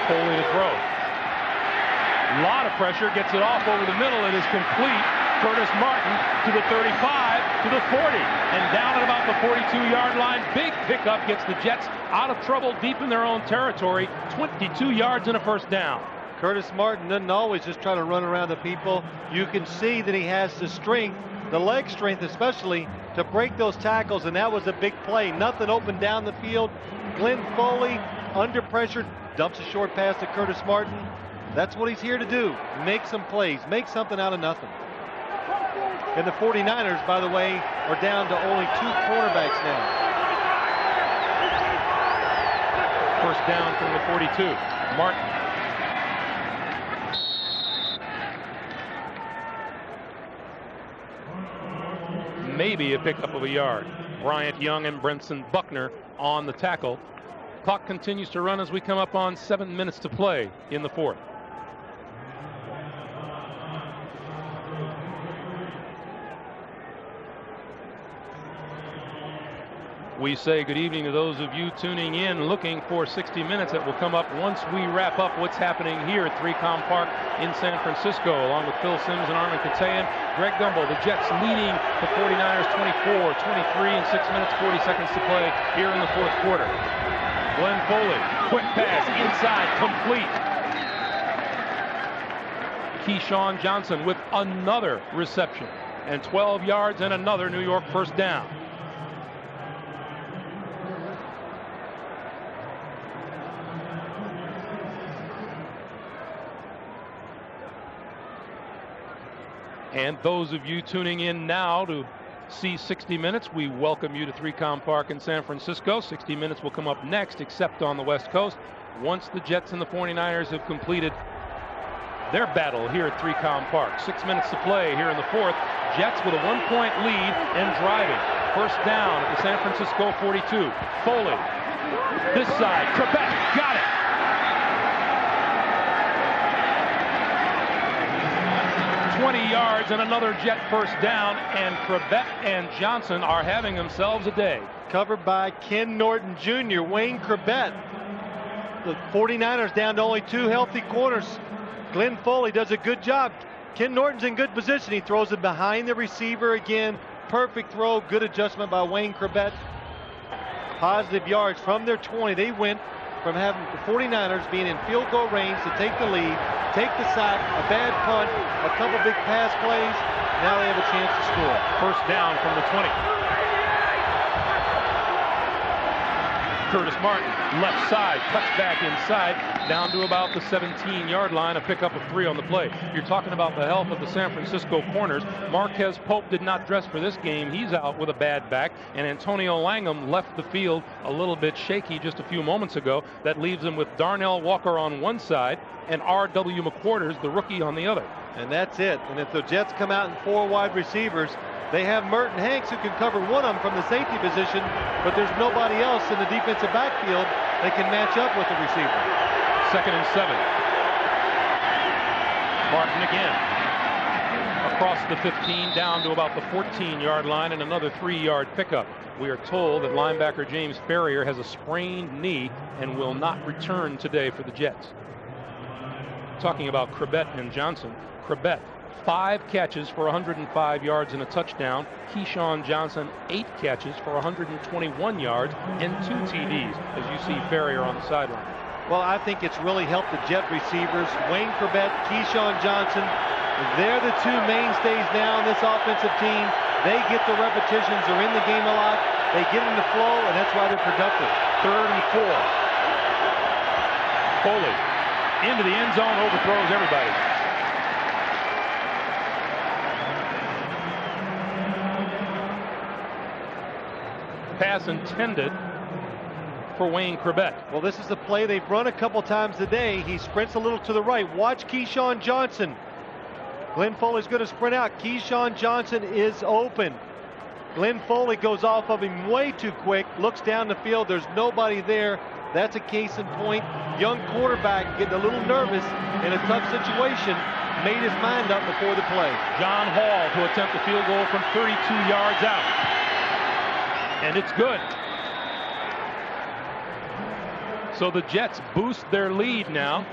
Foley to throw. A lot of pressure, gets it off over the middle. It is complete. Curtis Martin to the 35, to the 40, and down at about the 42-yard line. Big pickup gets the Jets out of trouble deep in their own territory. 22 yards and a first down. Curtis Martin doesn't always just try to run around the people. You can see that he has the strength, the leg strength especially, to break those tackles, and that was a big play. Nothing open down the field. Glenn Foley, under pressure, dumps a short pass to Curtis Martin. That's what he's here to do. Make some plays. Make something out of nothing. And the 49ers, by the way, are down to only 2 cornerbacks now. First down from the 42. Martin. Maybe a pickup of a yard. Bryant Young and Brenson Buckner on the tackle. Clock continues to run as we come up on 7 minutes to play in the fourth. We say good evening to those of you tuning in, looking for 60 Minutes that will come up once we wrap up what's happening here at 3Com Park in San Francisco, along with Phil Simms and Armin Katayan. Greg Gumbel, the Jets leading the 49ers 24-23 in 6 minutes, 40 seconds to play here in the fourth quarter. Glenn Foley, quick pass, inside, complete. Keyshawn Johnson with another reception, and 12 yards and another New York first down. And those of you tuning in now to see 60 Minutes, we welcome you to 3Com Park in San Francisco. 60 Minutes will come up next, except on the West Coast, once the Jets and the 49ers have completed their battle here at 3Com Park. 6 minutes to play here in the fourth. Jets with a 1-point lead and driving. First down at the San Francisco 42. Foley, this side, Trebek, got it. 20 yards and another Jet first down, and Crabett and Johnson are having themselves a day. Covered by Ken Norton Jr., Wayne Crabett. The 49ers down to only 2 healthy corners. Glenn Foley does a good job. Ken Norton's in good position. He throws it behind the receiver again. Perfect throw, good adjustment by Wayne Crabett. Positive yards from their 20. They went from having the 49ers being in field goal range to take the lead, take the sack, a bad punt, a couple big pass plays. Now they have a chance to score. First down from the 20. Curtis Martin, left side, cuts back inside, down to about the 17-yard line, a pickup of 3 on the play. You're talking about the health of the San Francisco corners. Marquez Pope did not dress for this game. He's out with a bad back, and Antonio Langham left the field a little bit shaky just a few moments ago. That leaves him with Darnell Walker on one side and R.W. McQuarters, the rookie, on the other. And that's it. And if the Jets come out in 4 wide receivers, they have Merton Hanks who can cover one of them from the safety position, but there's nobody else in the defensive backfield that can match up with the receiver. 2nd and 7. Martin again. Across the 15 down to about the 14-yard line, and another 3-yard pickup. We are told that linebacker James Ferrier has a sprained knee and will not return today for the Jets. Talking about Crabett and Johnson. Crabett, 5 catches for 105 yards and a touchdown. Keyshawn Johnson, 8 catches for 121 yards and 2 TDs, as you see Ferrier on the sideline. Well, I think it's really helped the Jet receivers. Wayne Crabett, Keyshawn Johnson, they're the 2 mainstays now in this offensive team. They get the repetitions, they're in the game a lot, they get in the flow, and that's why they're productive. 3rd and 4. Foley into the end zone, overthrows everybody. Pass intended for Wayne Crabett. Well, this is the play they've run a couple times today. He sprints a little to the right. Watch Keyshawn Johnson. Glenn Foley's going to sprint out. Keyshawn Johnson is open. Glenn Foley goes off of him way too quick, looks down the field. There's nobody there. That's a case in point. Young quarterback getting a little nervous in a tough situation. Made his mind up before the play. John Hall to attempt the field goal from 32 yards out. And it's good. So the Jets boost their lead now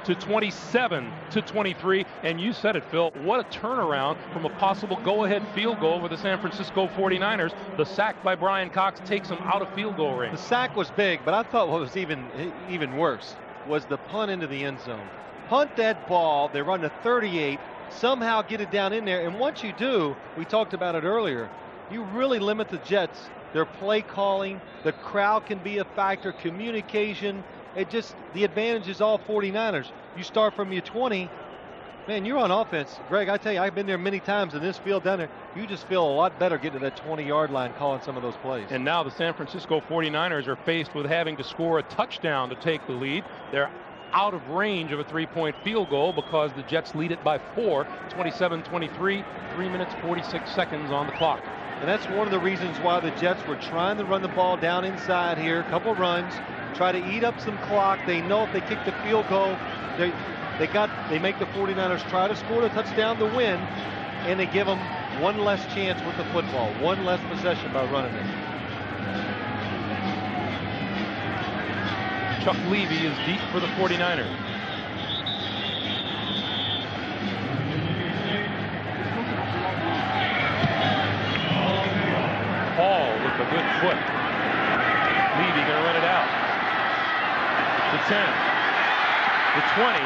to 27-23. And you said it, Phil. What a turnaround from a possible go-ahead field goal for the San Francisco 49ers. The sack by Brian Cox takes them out of field goal range. The sack was big, but I thought what was even worse was the punt into the end zone. Punt that ball, they run to 38, somehow get it down in there. And once you do, we talked about it earlier, you really limit the Jets. Their play calling, the crowd can be a factor, communication. the advantage is all 49ers. You start from your 20, man, you're on offense. Greg, I tell you, I've been there many times in this field down there. You just feel a lot better getting to that 20-yard line calling some of those plays. And now the San Francisco 49ers are faced with having to score a touchdown to take the lead. They're out of range of a 3-point field goal because the Jets lead it by 4, 27-23, 3 minutes 46 seconds on the clock. And that's one of the reasons why the Jets were trying to run the ball down inside here, a couple runs, try to eat up some clock. They know if they kick the field goal, they make the 49ers try to score the touchdown to win, and they give them one less chance with the football, one less possession by running it. Chuck Levy is deep for the 49ers. Hall with a good foot. Levy going to run it out. The 10. The 20.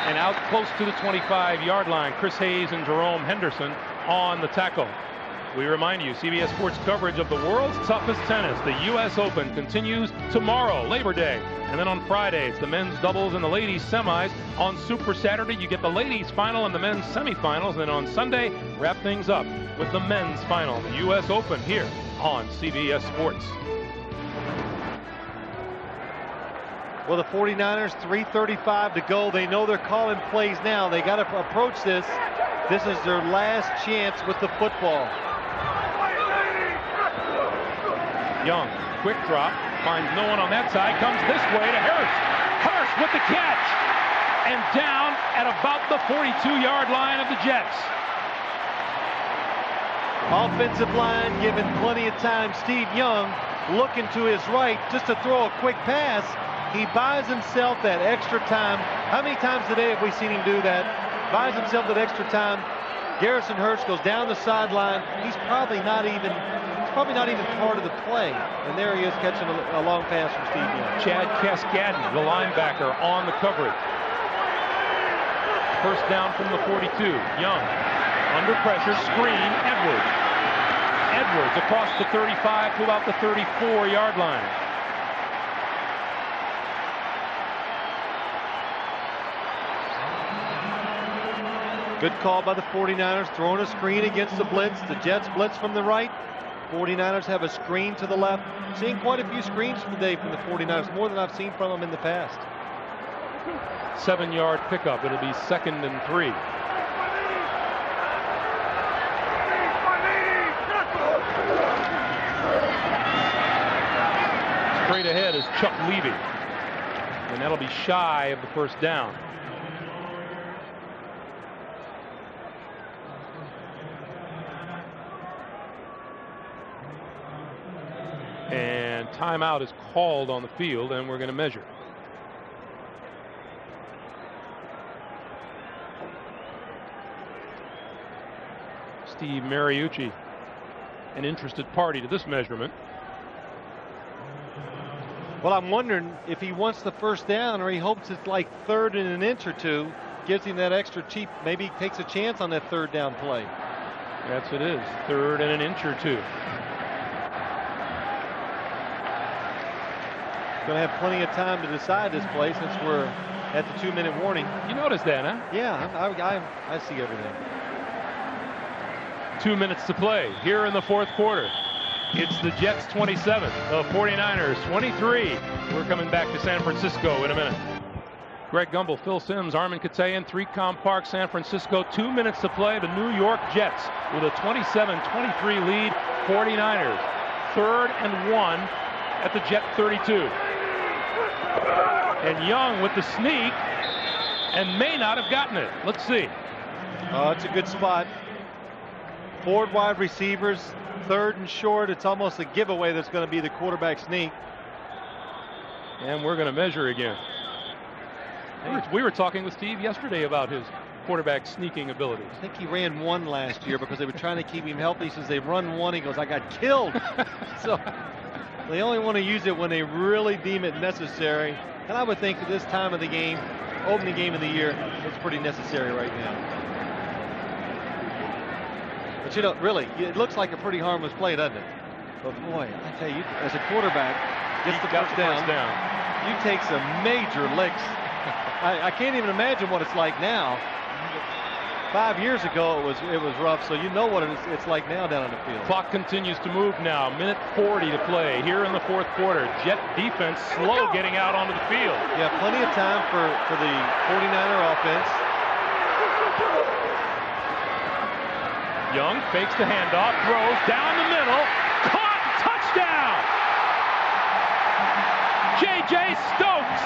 And out close to the 25-yard line. Chris Hayes and Jerome Henderson on the tackle. We remind you, CBS Sports coverage of the world's toughest tennis, the U.S. Open, continues tomorrow, Labor Day. And then on Friday, it's the men's doubles and the ladies semis. On Super Saturday, you get the ladies final and the men's semifinals. And then on Sunday, wrap things up with the men's final, the U.S. Open, here on CBS Sports. Well, the 49ers, 3:35 to go. They know they're calling plays now. They got to approach this. This is their last chance with the football. Young, quick drop, finds no one on that side, comes this way to Hurst. Hurst with the catch, and down at about the 42-yard line of the Jets. Offensive line given plenty of time. Steve Young looking to his right just to throw a quick pass. He buys himself that extra time. How many times today have we seen him do that? Buys himself that extra time. Garrison Hurst goes down the sideline. He's probably not even part of the play. And there he is catching a long pass from Steve Young. Chad Cascadden, the linebacker, on the coverage. First down from the 42. Young under pressure, screen, Edwards. Edwards across the 35 to about the 34-yard line. Good call by the 49ers, throwing a screen against the blitz. The Jets blitz from the right. 49ers have a screen to the left. Seeing quite a few screens today from the 49ers, more than I've seen from them in the past. 7-yard pickup. It'll be 2nd and 3. Straight ahead is Chuck Levy. And that'll be shy of the first down. And timeout is called on the field, and we're going to measure. Steve Mariucci, an interested party to this measurement. Well, I'm wondering if he wants the first down or he hopes it's like 3rd and an inch or two, gives him that extra cheap, maybe he takes a chance on that 3rd down play. Yes, it is. 3rd and an inch or two. Going to have plenty of time to decide this play since we're at the 2-minute warning. You noticed that, huh? Yeah, I see everything. 2 minutes to play here in the 4th quarter. It's the Jets 27, the 49ers 23. We're coming back to San Francisco in a minute. Greg Gumbel, Phil Simms, Armin Katayan, 3Com Park, San Francisco. 2 minutes to play. The New York Jets with a 27-23 lead. 49ers 3rd and 1 at the Jet 32. And Young with the sneak and may not have gotten it. Let's see. It's a good spot. 4 wide receivers, 3rd and short. It's almost a giveaway that's going to be the quarterback sneak. And we're going to measure again. We were talking with Steve yesterday about his quarterback sneaking abilities. I think he ran 1 last year because they were trying to keep him healthy. He says they run 1. He goes, I got killed. So they only want to use it when they really deem it necessary. And I would think at this time of the game, opening game of the year, it's pretty necessary right now. But you know, really, it looks like a pretty harmless play, doesn't it? But boy, I tell you, as a quarterback, gets the first down. You take some major licks. I can't even imagine what it's like now. 5 years ago it was rough, so you know what it's like now down on the field. Clock continues to move now. Minute 40 to play here in the fourth quarter. Jet defense slow getting out onto the field. Yeah, plenty of time for the 49er offense. Young fakes the handoff, throws down the middle, caught, touchdown! J.J. Stokes.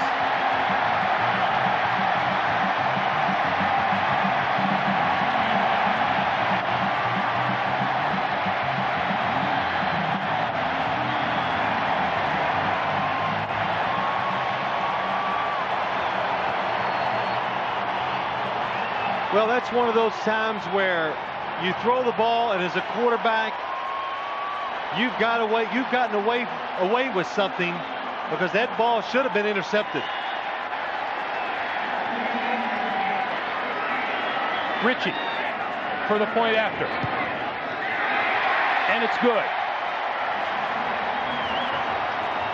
Well, that's one of those times where you throw the ball, and as a quarterback, you've gotten away with something, because that ball should have been intercepted. Ritchie for the point after, and it's good.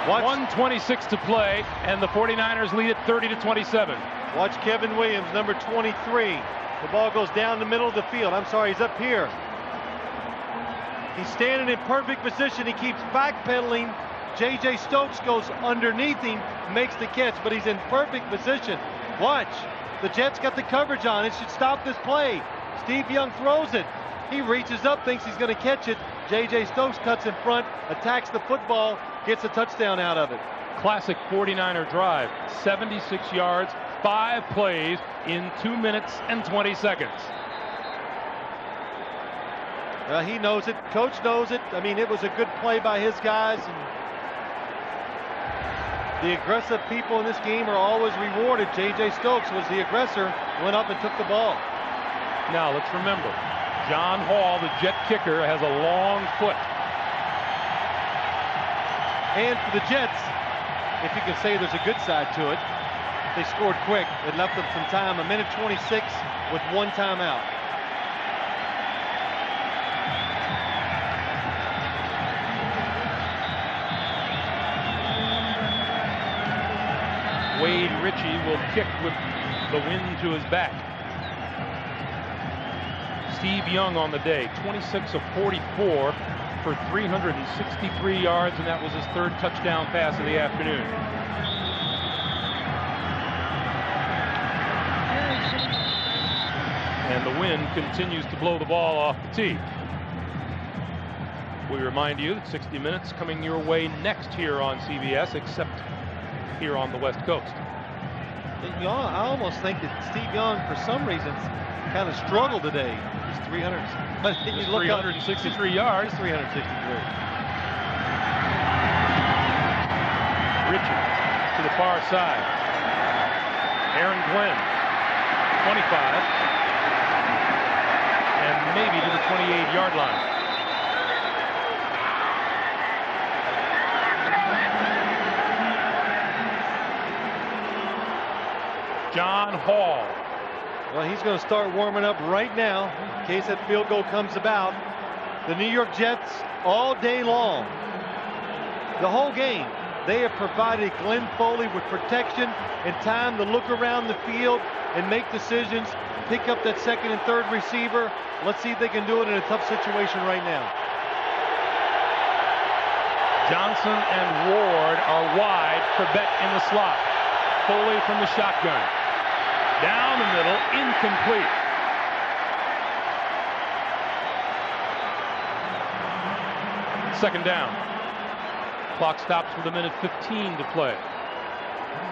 1:26 to play, and the 49ers lead it 30-27. Watch Kevin Williams, number 23. The ball goes down the middle of the field. I'm sorry, he's up here. He's standing in perfect position. He keeps backpedaling. J.J. Stokes goes underneath him, makes the catch, but he's in perfect position. Watch. The Jets got the coverage on. It should stop this play. Steve Young throws it. He reaches up, thinks he's going to catch it. J.J. Stokes cuts in front, attacks the football, gets a touchdown out of it. Classic 49er drive. 76 yards, 5 plays in 2 minutes and 20 seconds. He knows it. Coach knows it. I mean, it was a good play by his guys. And the aggressive people in this game are always rewarded. J.J. Stokes was the aggressor, went up and took the ball. Now, let's remember, John Hall, the Jet kicker, has a long foot. And for the Jets, if you can say there's a good side to it, they scored quick. It left them some time, 1:26 with 1 timeout. Wade Ritchie will kick with the wind to his back. Steve Young on the day, 26 of 44 for 363 yards, and that was his 3rd touchdown pass of the afternoon. And the wind continues to blow the ball off the tee. We remind you that 60 Minutes coming your way next here on CBS, except here on the West Coast. I almost think that Steve Young, for some reason, kind of struggled today. He's 300, but you look 363 yards. 363. Ritchie to the far side. Aaron Glenn, 25, and maybe to the 28-yard line. John Hall. Well, he's going to start warming up right now in case that field goal comes about. The New York Jets, all day long, the whole game, they have provided Glenn Foley with protection and time to look around the field and make decisions, pick up that 2nd and 3rd receiver. Let's see if they can do it in a tough situation right now. Johnson and Ward are wide. Corbett in the slot. Foley from the shotgun. Down the middle, incomplete. Second down. Clock stops with 1:15 to play.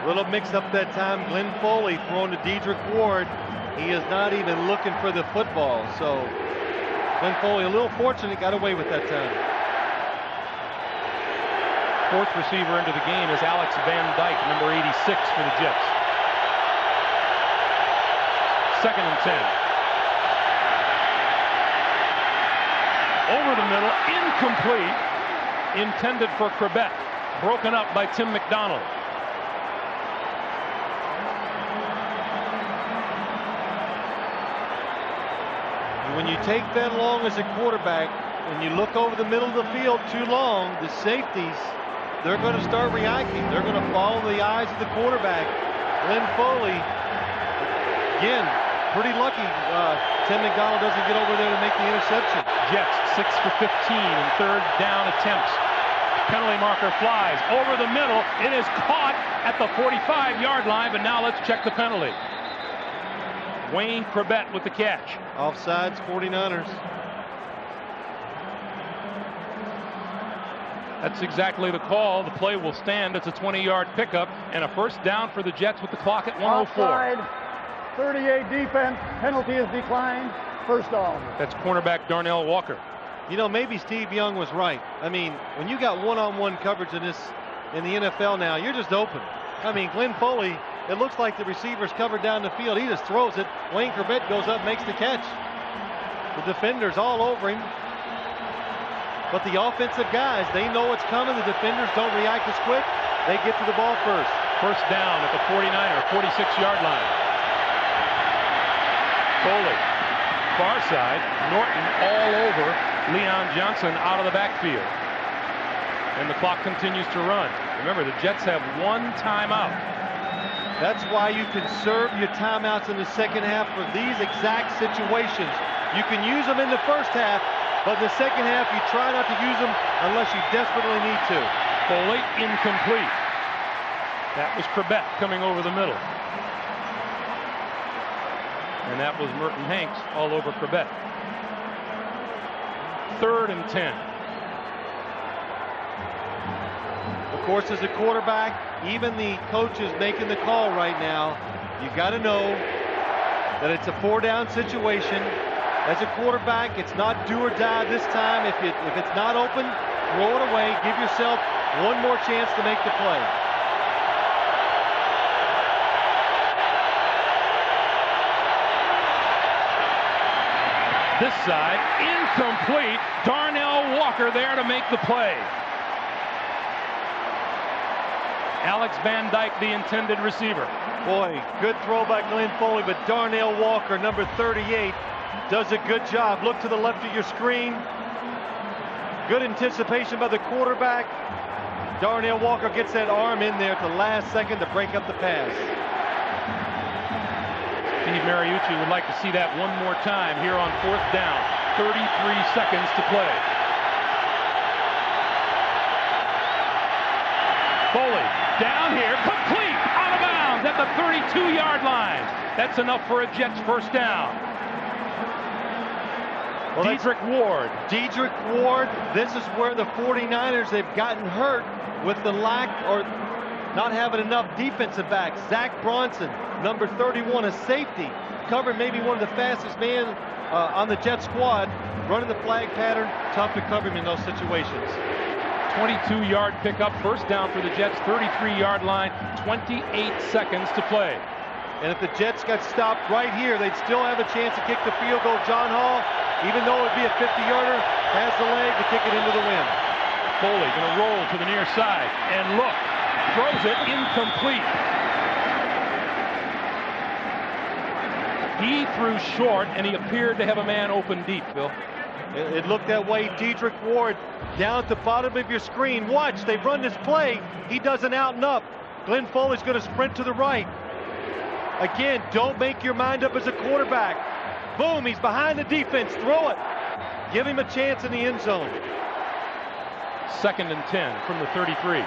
A little mix up that time. Glenn Foley throwing to Dedrick Ward. He is not even looking for the football. So Glenn Foley, a little fortunate, got away with that time. 4th receiver into the game is Alex Van Dyke, number 86 for the Jets. 2nd and 10. Over the middle, incomplete. Intended for Corbett. Broken up by Tim McDonald. When you take that long as a quarterback, when you look over the middle of the field too long, the safeties they're going to start reacting. They're going to follow the eyes of the quarterback. Glenn Foley, again, pretty lucky Tim McDonald doesn't get over there to make the interception. Jets 6 for 15 in third down attempts. Penalty marker flies over the middle. It is caught at the 45-yard line, but now let's check the penalty. Wayne Corbett with the catch. Offsides, 49ers. That's exactly the call. The play will stand. It's a 20-yard pickup and a first down for the Jets with the clock at 1:04. Offside, 38 defense. Penalty is declined. First down. That's cornerback Darnell Walker. You know, maybe Steve Young was right. I mean, when you got one-on-one coverage in the NFL now, you're just open. I mean, Glenn Foley, it looks like the receiver's covered down the field. He just throws it. Wayne Corbett goes up, makes the catch. The defender's all over him. But the offensive guys, they know what's coming. The defenders don't react as quick. They get to the ball first. First down at the 49er, 46-yard line. Foley, far side. Norton all over Leon Johnson out of the backfield. And the clock continues to run. Remember, the Jets have one timeout. That's why you conserve your timeouts in the second half for these exact situations. You can use them in the first half, but in the second half, you try not to use them unless you desperately need to. Foley incomplete. That was Corbett coming over the middle. And that was Merton Hanks all over Corbett. 3rd and 10. Of course, as a quarterback, even the coaches making the call right now, you got to know that it's a 4-down situation. As a quarterback, it's not do or die this time. If it's not open, throw it away. Give yourself one more chance to make the play. This side, incomplete. Darnell Walker there to make the play. Alex Van Dyke, the intended receiver. Boy, good throw by Glenn Foley, but Darnell Walker, number 38, does a good job. Look to the left of your screen. Good anticipation by the quarterback. Darnell Walker gets that arm in there at the last second to break up the pass. Steve Mariucci would like to see that one more time here on 4th down. 33 seconds to play. Foley down here, complete, out of bounds at the 32-yard line. That's enough for a Jets first down. Well, Dedrick Ward. Dedrick Ward, this is where the 49ers have gotten hurt with the lack or not having enough defensive backs. Zach Bronson, number 31, a safety, covered maybe one of the fastest men on the Jet squad, running the flag pattern, tough to cover him in those situations. 22-yard pickup, first down for the Jets, 33-yard line, 28 seconds to play. And if the Jets got stopped right here, they'd still have a chance to kick the field goal. John Hall, even though it'd be a 50-yarder, has the leg to kick it into the wind. Foley going to roll to the near side, and look, throws it incomplete. He threw short, and he appeared to have a man open deep, Phil. It looked that way. Dedrick Ward down at the bottom of your screen. Watch, they run this play. He does an out and up. Glenn Foley's going to sprint to the right. Again, don't make your mind up as a quarterback. Boom, he's behind the defense. Throw it. Give him a chance in the end zone. 2nd and 10 from the 33.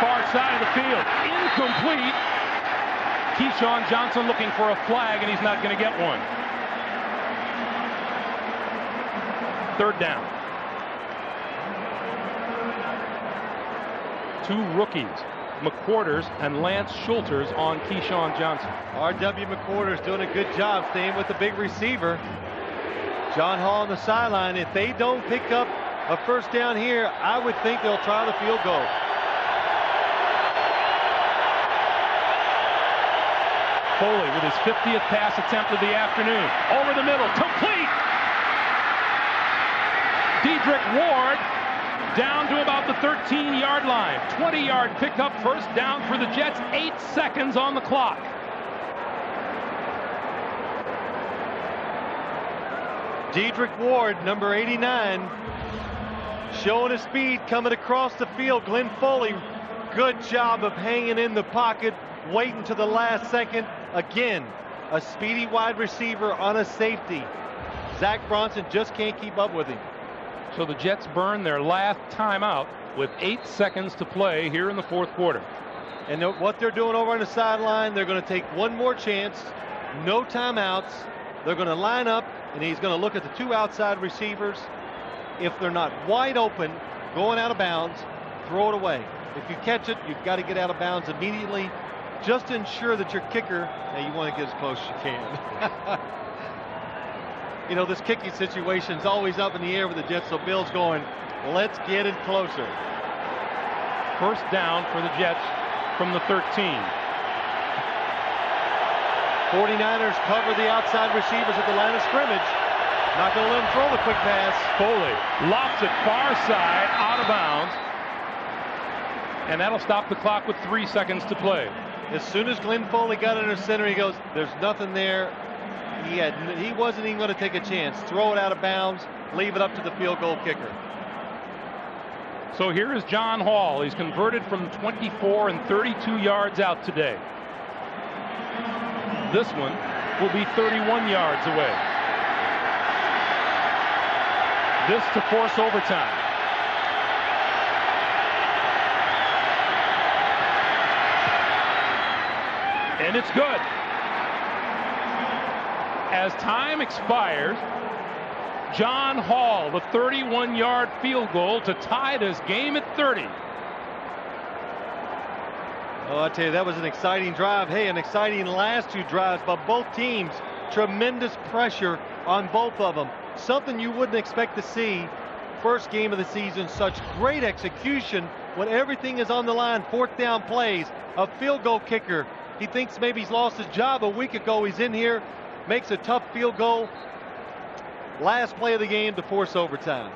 Far side of the field, incomplete. Keyshawn Johnson looking for a flag, and he's not going to get one. 3rd down. 2 rookies, McQuarters and Lance Schulters on Keyshawn Johnson. R.W. McQuarters doing a good job staying with the big receiver. John Hall on the sideline. If they don't pick up a first down here, I would think they'll try the field goal. Foley with his 50th pass attempt of the afternoon. Over the middle, complete! Dedrick Ward down to about the 13-yard line. 20-yard pickup, first down for the Jets. 8 seconds on the clock. Dedrick Ward, number 89, showing his speed coming across the field. Glenn Foley, good job of hanging in the pocket, waiting to the last second. Again, a speedy wide receiver on a safety. Zach Bronson just can't keep up with him. So the Jets burn their last timeout with 8 seconds to play here in the fourth quarter. And what they're doing over on the sideline, they're going to take one more chance. No timeouts. They're going to line up, and he's going to look at the two outside receivers. If they're not wide open, going out of bounds, throw it away. If you catch it, you've got to get out of bounds immediately, just to ensure that your kicker, now you want to get as close as you can. You know, this kicking situation is always up in the air with the Jets, so Bill's going, let's get it closer. First down for the Jets from the 13. 49ers cover the outside receivers at the line of scrimmage. Not going to let him throw the quick pass. Foley lofts it far side, out of bounds. And that'll stop the clock with 3 seconds to play. As soon as Glenn Foley got under center, he goes, there's nothing there. He wasn't even going to take a chance. Throw it out of bounds, leave it up to the field goal kicker. So here is John Hall. He's converted from 24 and 32 yards out today. This one will be 31 yards away. This to force overtime. And it's good. As time expires, John Hall, the 31-yard field goal to tie this game at 30. Oh, I tell you, that was an exciting drive. Hey, an exciting last two drives by both teams. Tremendous pressure on both of them. Something you wouldn't expect to see. First game of the season, such great execution when everything is on the line. Fourth down plays, a field goal kicker. He thinks maybe he's lost his job a week ago. He's in here, makes a tough field goal. Last play of the game to force overtime.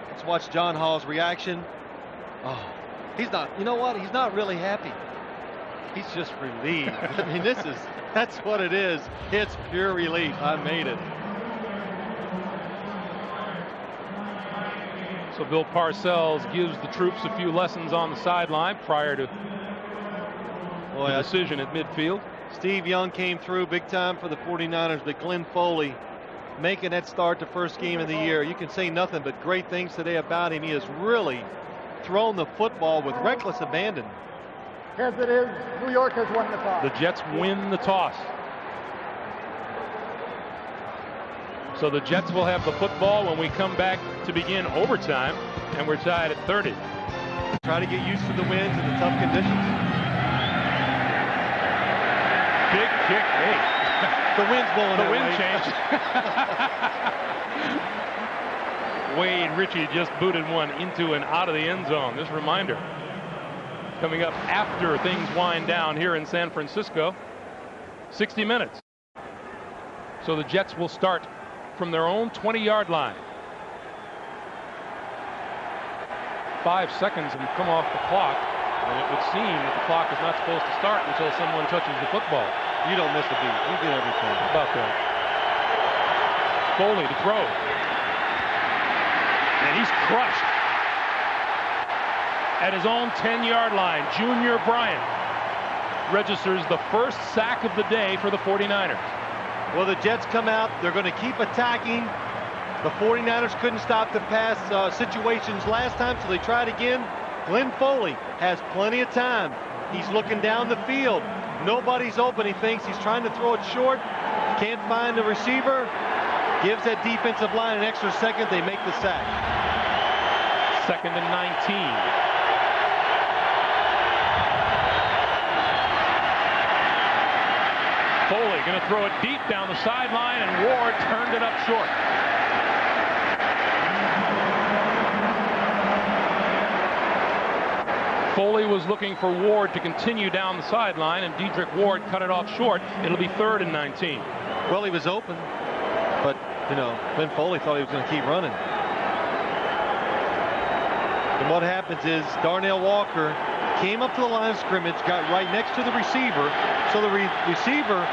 Let's watch John Hall's reaction. Oh, he's not, you know what? He's not really happy. He's just relieved. I mean, that's what it is. It's pure relief. I made it. So Bill Parcells gives the troops a few lessons on the sideline prior to the decision at midfield. Steve Young came through big time for the 49ers, but Glenn Foley making that start the first game of the year. You can say nothing but great things today about him. He has really thrown the football with reckless abandon. As it is, New York has won the toss. The Jets win the toss. So the Jets will have the football when we come back to begin overtime, and we're tied at 30. Try to get used to the winds and the tough conditions. Big kick. Hey. The wind's blowing. The wind changed. Wade Ritchie just booted one into and out of the end zone. This reminder coming up after things wind down here in San Francisco. 60 minutes. So the Jets will start from their own 20-yard line. 5 seconds and come off the clock. And it would seem that the clock is not supposed to start until someone touches the football. You don't miss a beat. You get everything. How about that? Foley to throw. And he's crushed. At his own 10-yard line, Junior Bryant registers the first sack of the day for the 49ers. Well, the Jets come out. They're going to keep attacking. The 49ers couldn't stop the pass situations last time, so they tried again. Glenn Foley has plenty of time. He's looking down the field. Nobody's open. He thinks he's trying to throw it short. Can't find the receiver. Gives that defensive line an extra second. They make the sack. 2nd and 19. Foley going to throw it deep down the sideline, and Ward turned it up short. Foley was looking for Ward to continue down the sideline, and Dedrick Ward cut it off short. It'll be 3rd and 19. Well, he was open, but, you know, Glenn Foley thought he was going to keep running. And what happens is Darnell Walker came up to the line of scrimmage, got right next to the receiver, so the receiver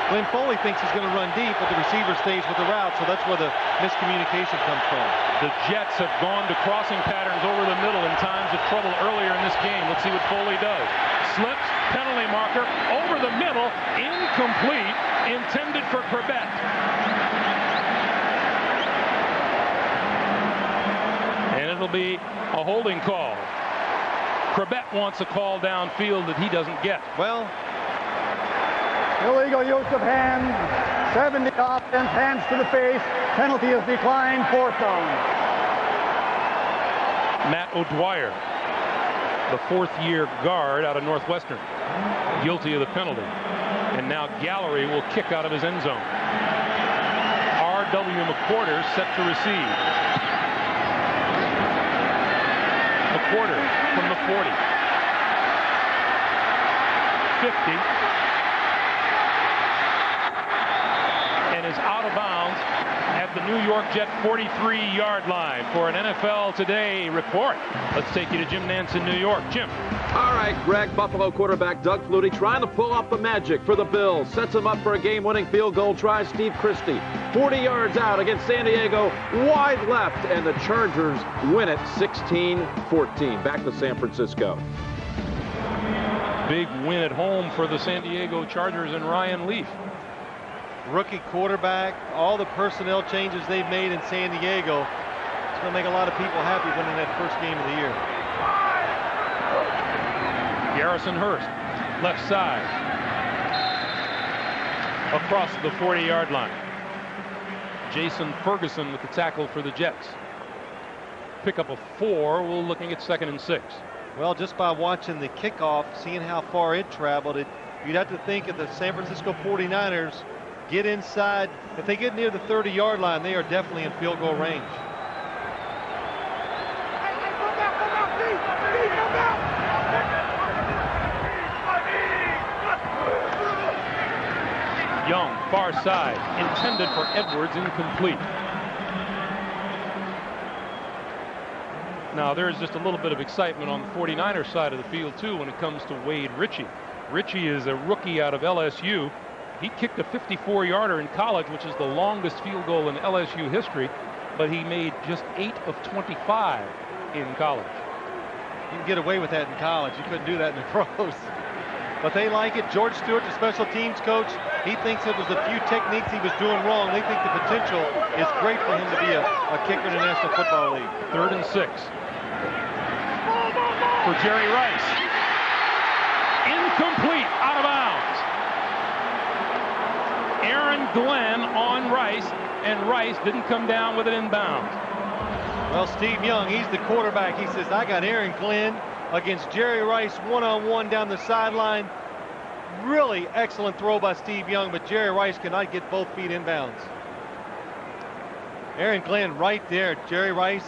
Glenn Foley thinks he's going to run deep, but the receiver stays with the route, so that's where the miscommunication comes from. The Jets have gone to crossing patterns over the middle in times of trouble earlier in this game. Let's see what Foley does. Slips, penalty marker, over the middle, incomplete, intended for Corbett. And it'll be a holding call. Corbett wants a call downfield that he doesn't get. Well, Illegal use of hands. 70 offense, hands to the face. Penalty is declined. 4th down. Matt O'Dwyer, the 4th-year guard out of Northwestern, guilty of the penalty. And now Gallery will kick out of his end zone. R.W. McQuarter set to receive. McQuarter from the 40. 50. And is out of bounds at the New York Jet 43-yard line. For an NFL Today report, let's take you to Jim Nance in New York. Jim. All right, Greg. Buffalo quarterback Doug Flutie trying to pull off the magic for the Bills. Sets him up for a game-winning field goal try. Steve Christie, 40 yards out against San Diego, wide left, and the Chargers win it 16-14. Back to San Francisco. Big win at home for the San Diego Chargers and Ryan Leaf. Rookie quarterback, all the personnel changes they've made in San Diego. It's going to make a lot of people happy winning that first game of the year. Garrison Hurst, left side, across the 40-yard line. Jason Ferguson with the tackle for the Jets. Pick up a 4. We're looking at 2nd and 6. Well, just by watching the kickoff, seeing how far it traveled, you'd have to think of the San Francisco 49ers get inside. If they get near the 30-yard line, they are definitely in field goal range. Young, far side, intended for Edwards, incomplete. Now there's just a little bit of excitement on the 49ers side of the field too when it comes to Wade Ritchie. Ritchie is a rookie out of LSU. He kicked a 54-yarder in college, which is the longest field goal in LSU history, but he made just 8 of 25 in college. You can get away with that in college. You couldn't do that in the pros. But they like it. George Stewart, the special teams coach, he thinks it was a few techniques he was doing wrong. They think the potential is great for him to be a kicker in the National Football League. 3rd and 6 for Jerry Rice. Incomplete, out of bounds. Aaron Glenn on Rice, and Rice didn't come down with it in bounds. Well, Steve Young, he's the quarterback. He says, I got Aaron Glenn against Jerry Rice one-on-one down the sideline. Really excellent throw by Steve Young, but Jerry Rice cannot get both feet in bounds. Aaron Glenn right there. Jerry Rice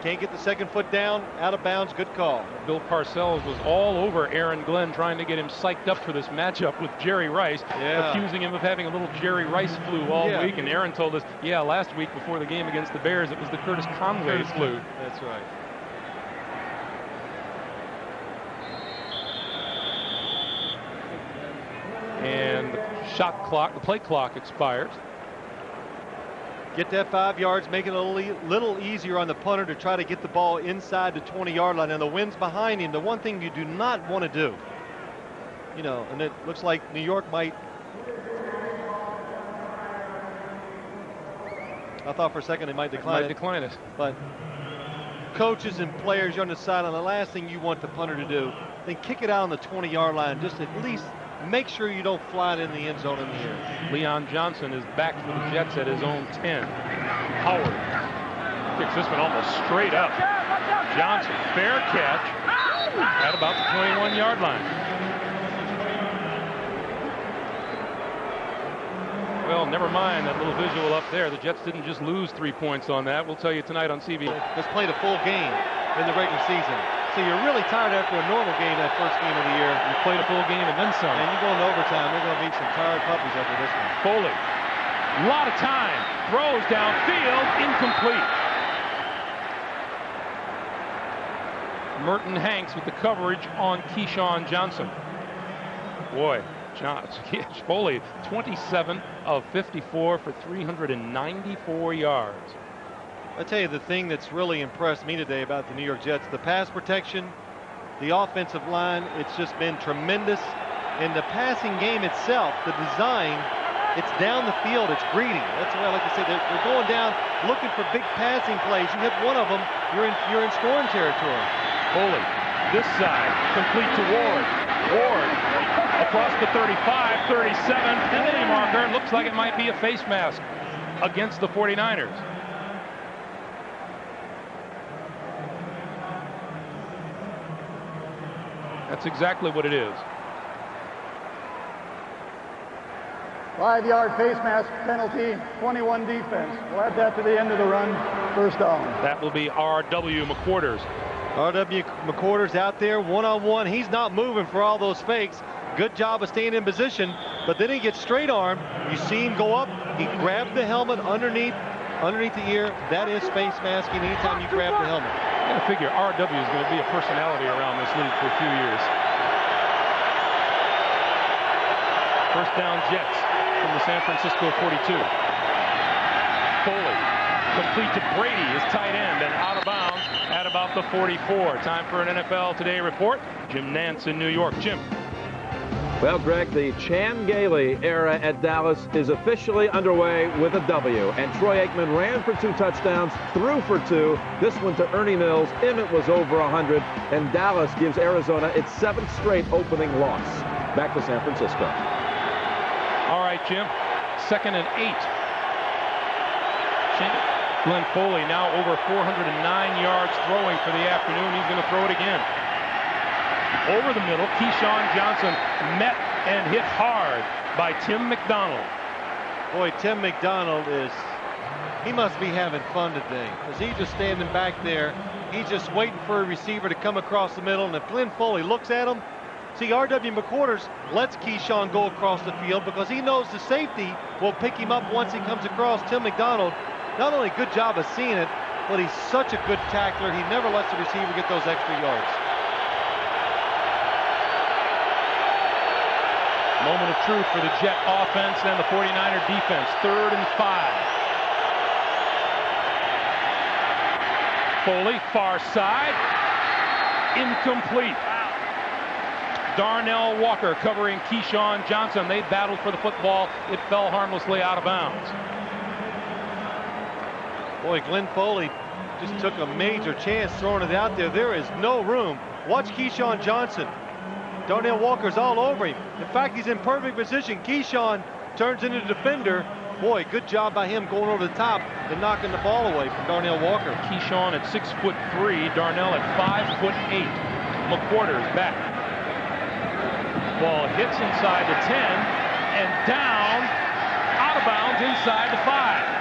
can't get the second foot down, out of bounds. Good call. Bill Parcells was all over Aaron Glenn trying to get him psyched up for this matchup with Jerry Rice, accusing him of having a little Jerry Rice flu all week. And Aaron told us, last week before the game against the Bears, it was the Curtis Conway flu. That's right. And the shot clock, the play clock expires. Get that 5 yards, make it a little easier on the punter to try to get the ball inside the 20-yard line. And the wind's behind him. The one thing you do not want to do, and it looks like New York might. I thought for a second they might decline it. But coaches and players, you're on the sideline. The last thing you want the punter to do, then kick it out on the 20-yard line. Just at least make sure you don't fly it in the end zone in the air. Leon Johnson is back for the Jets at his own 10. Howard kicks this one almost straight up. Johnson, fair catch at about the 21-yard line. Well, never mind that little visual up there. The Jets didn't just lose 3 points on that. We'll tell you tonight on CBS. Just played a full game in the regular season. So you're really tired after a normal game that first game of the year. You played a full game and then some. And you go into overtime. They're going to be some tired puppies after this one. Foley, a lot of time. Throws downfield, incomplete. Merton Hanks with the coverage on Keyshawn Johnson. Boy, Foley, 27 of 54 for 394 yards. I tell you, the thing that's really impressed me today about the New York Jets, the pass protection, the offensive line, it's just been tremendous. In the passing game itself, the design, it's down the field, it's greedy. That's why, like I said, they're going down looking for big passing plays. You hit one of them, you're in scoring territory. Foley, this side, complete to Ward. Ward across the 35, 37, penalty marker. Looks like it might be a face mask against the 49ers. That's exactly what it is. 5-yard face mask penalty, 21 defense. We'll add that to the end of the run, first down. That will be R.W. McQuarters. R.W. McQuarters out there one-on-one. He's not moving for all those fakes. Good job of staying in position, but then he gets straight armed. You see him go up. He grabbed the helmet underneath the ear. That is face masking anytime you grab the helmet. I gotta figure R.W. is going to be a personality around this league for a few years. First down Jets from the San Francisco 42. Foley, complete to Brady, his tight end, and out of bounds at about the 44. Time for an NFL Today report. Jim Nantz in New York. Jim. Well, Greg, the Chan Gailey era at Dallas is officially underway with a W. And Troy Aikman ran for 2 touchdowns, threw for 2. This one to Ernie Mills. Emmett was over 100. And Dallas gives Arizona its 7th straight opening loss. Back to San Francisco. All right, Jim. 2nd and 8. Glenn Foley now over 409 yards throwing for the afternoon. He's going to throw it again. Over the middle, Keyshawn Johnson met and hit hard by Tim McDonald. Boy, Tim McDonald he must be having fun today, because he's just standing back there. He's just waiting for a receiver to come across the middle, and if Glenn Foley looks at him, see, R.W. McQuarters lets Keyshawn go across the field because he knows the safety will pick him up once he comes across. Tim McDonald, not only good job of seeing it, but he's such a good tackler. He never lets the receiver get those extra yards. Moment of truth for the Jet offense and the 49er defense. 3rd and 5. Foley, far side. Incomplete. Darnell Walker covering Keyshawn Johnson. They battled for the football. It fell harmlessly out of bounds. Boy, Glenn Foley just took a major chance throwing it out there. There is no room. Watch Keyshawn Johnson. Darnell Walker's all over him. In fact, he's in perfect position. Keyshawn turns into the defender. Boy, good job by him going over the top and knocking the ball away from Darnell Walker. Keyshawn at 6'3", Darnell at 5'8". McQuarters back. Ball hits inside the 10 and down, out of bounds inside the 5.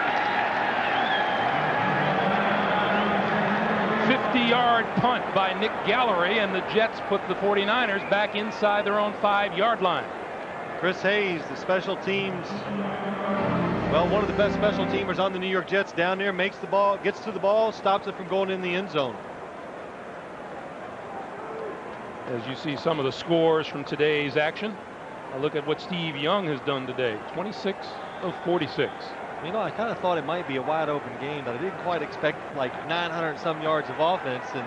50-yard punt by Nick Gallery, and the Jets put the 49ers back inside their own 5-yard line. Chris Hayes, the special teams, well, one of the best special teamers on the New York Jets down there, makes the ball, gets to the ball, stops it from going in the end zone. As you see some of the scores from today's action, a look at what Steve Young has done today. 26 of 46. You know, I kind of thought it might be a wide open game, but I didn't quite expect like 900 some yards of offense, and